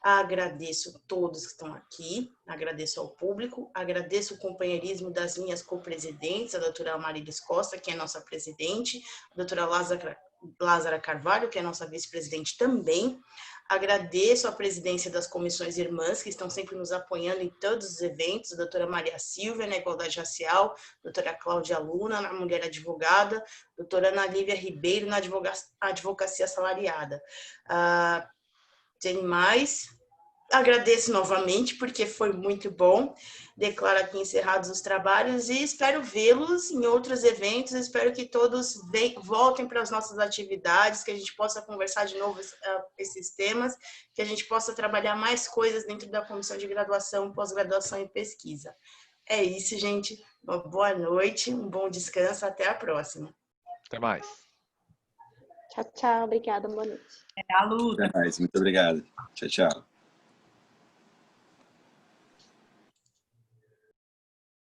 Agradeço a todos que estão aqui, agradeço ao público, agradeço o companheirismo das minhas co-presidentes, a doutora Marilis Costa, que é nossa presidente, a doutora Lázara Carvalho, que é nossa vice-presidente também. Agradeço a presidência das comissões irmãs, que estão sempre nos apoiando em todos os eventos, a doutora Maria Silvia, na Igualdade Racial, a doutora Cláudia Luna, na Mulher Advogada, a doutora Ana Lívia Ribeiro, na Advocacia Assalariada. Tem mais. Agradeço novamente, porque foi muito bom. Declaro aqui encerrados os trabalhos e espero vê-los em outros eventos. Espero que todos voltem para as nossas atividades, que a gente possa conversar de novo esses temas, que a gente possa trabalhar mais coisas dentro da Comissão de Graduação, Pós-Graduação e Pesquisa. É isso, gente. Uma boa noite, um bom descanso. Até a próxima. Até mais. Tchau, tchau. Obrigada, boa noite. A Lu. Até mais, muito obrigado. Tchau, tchau.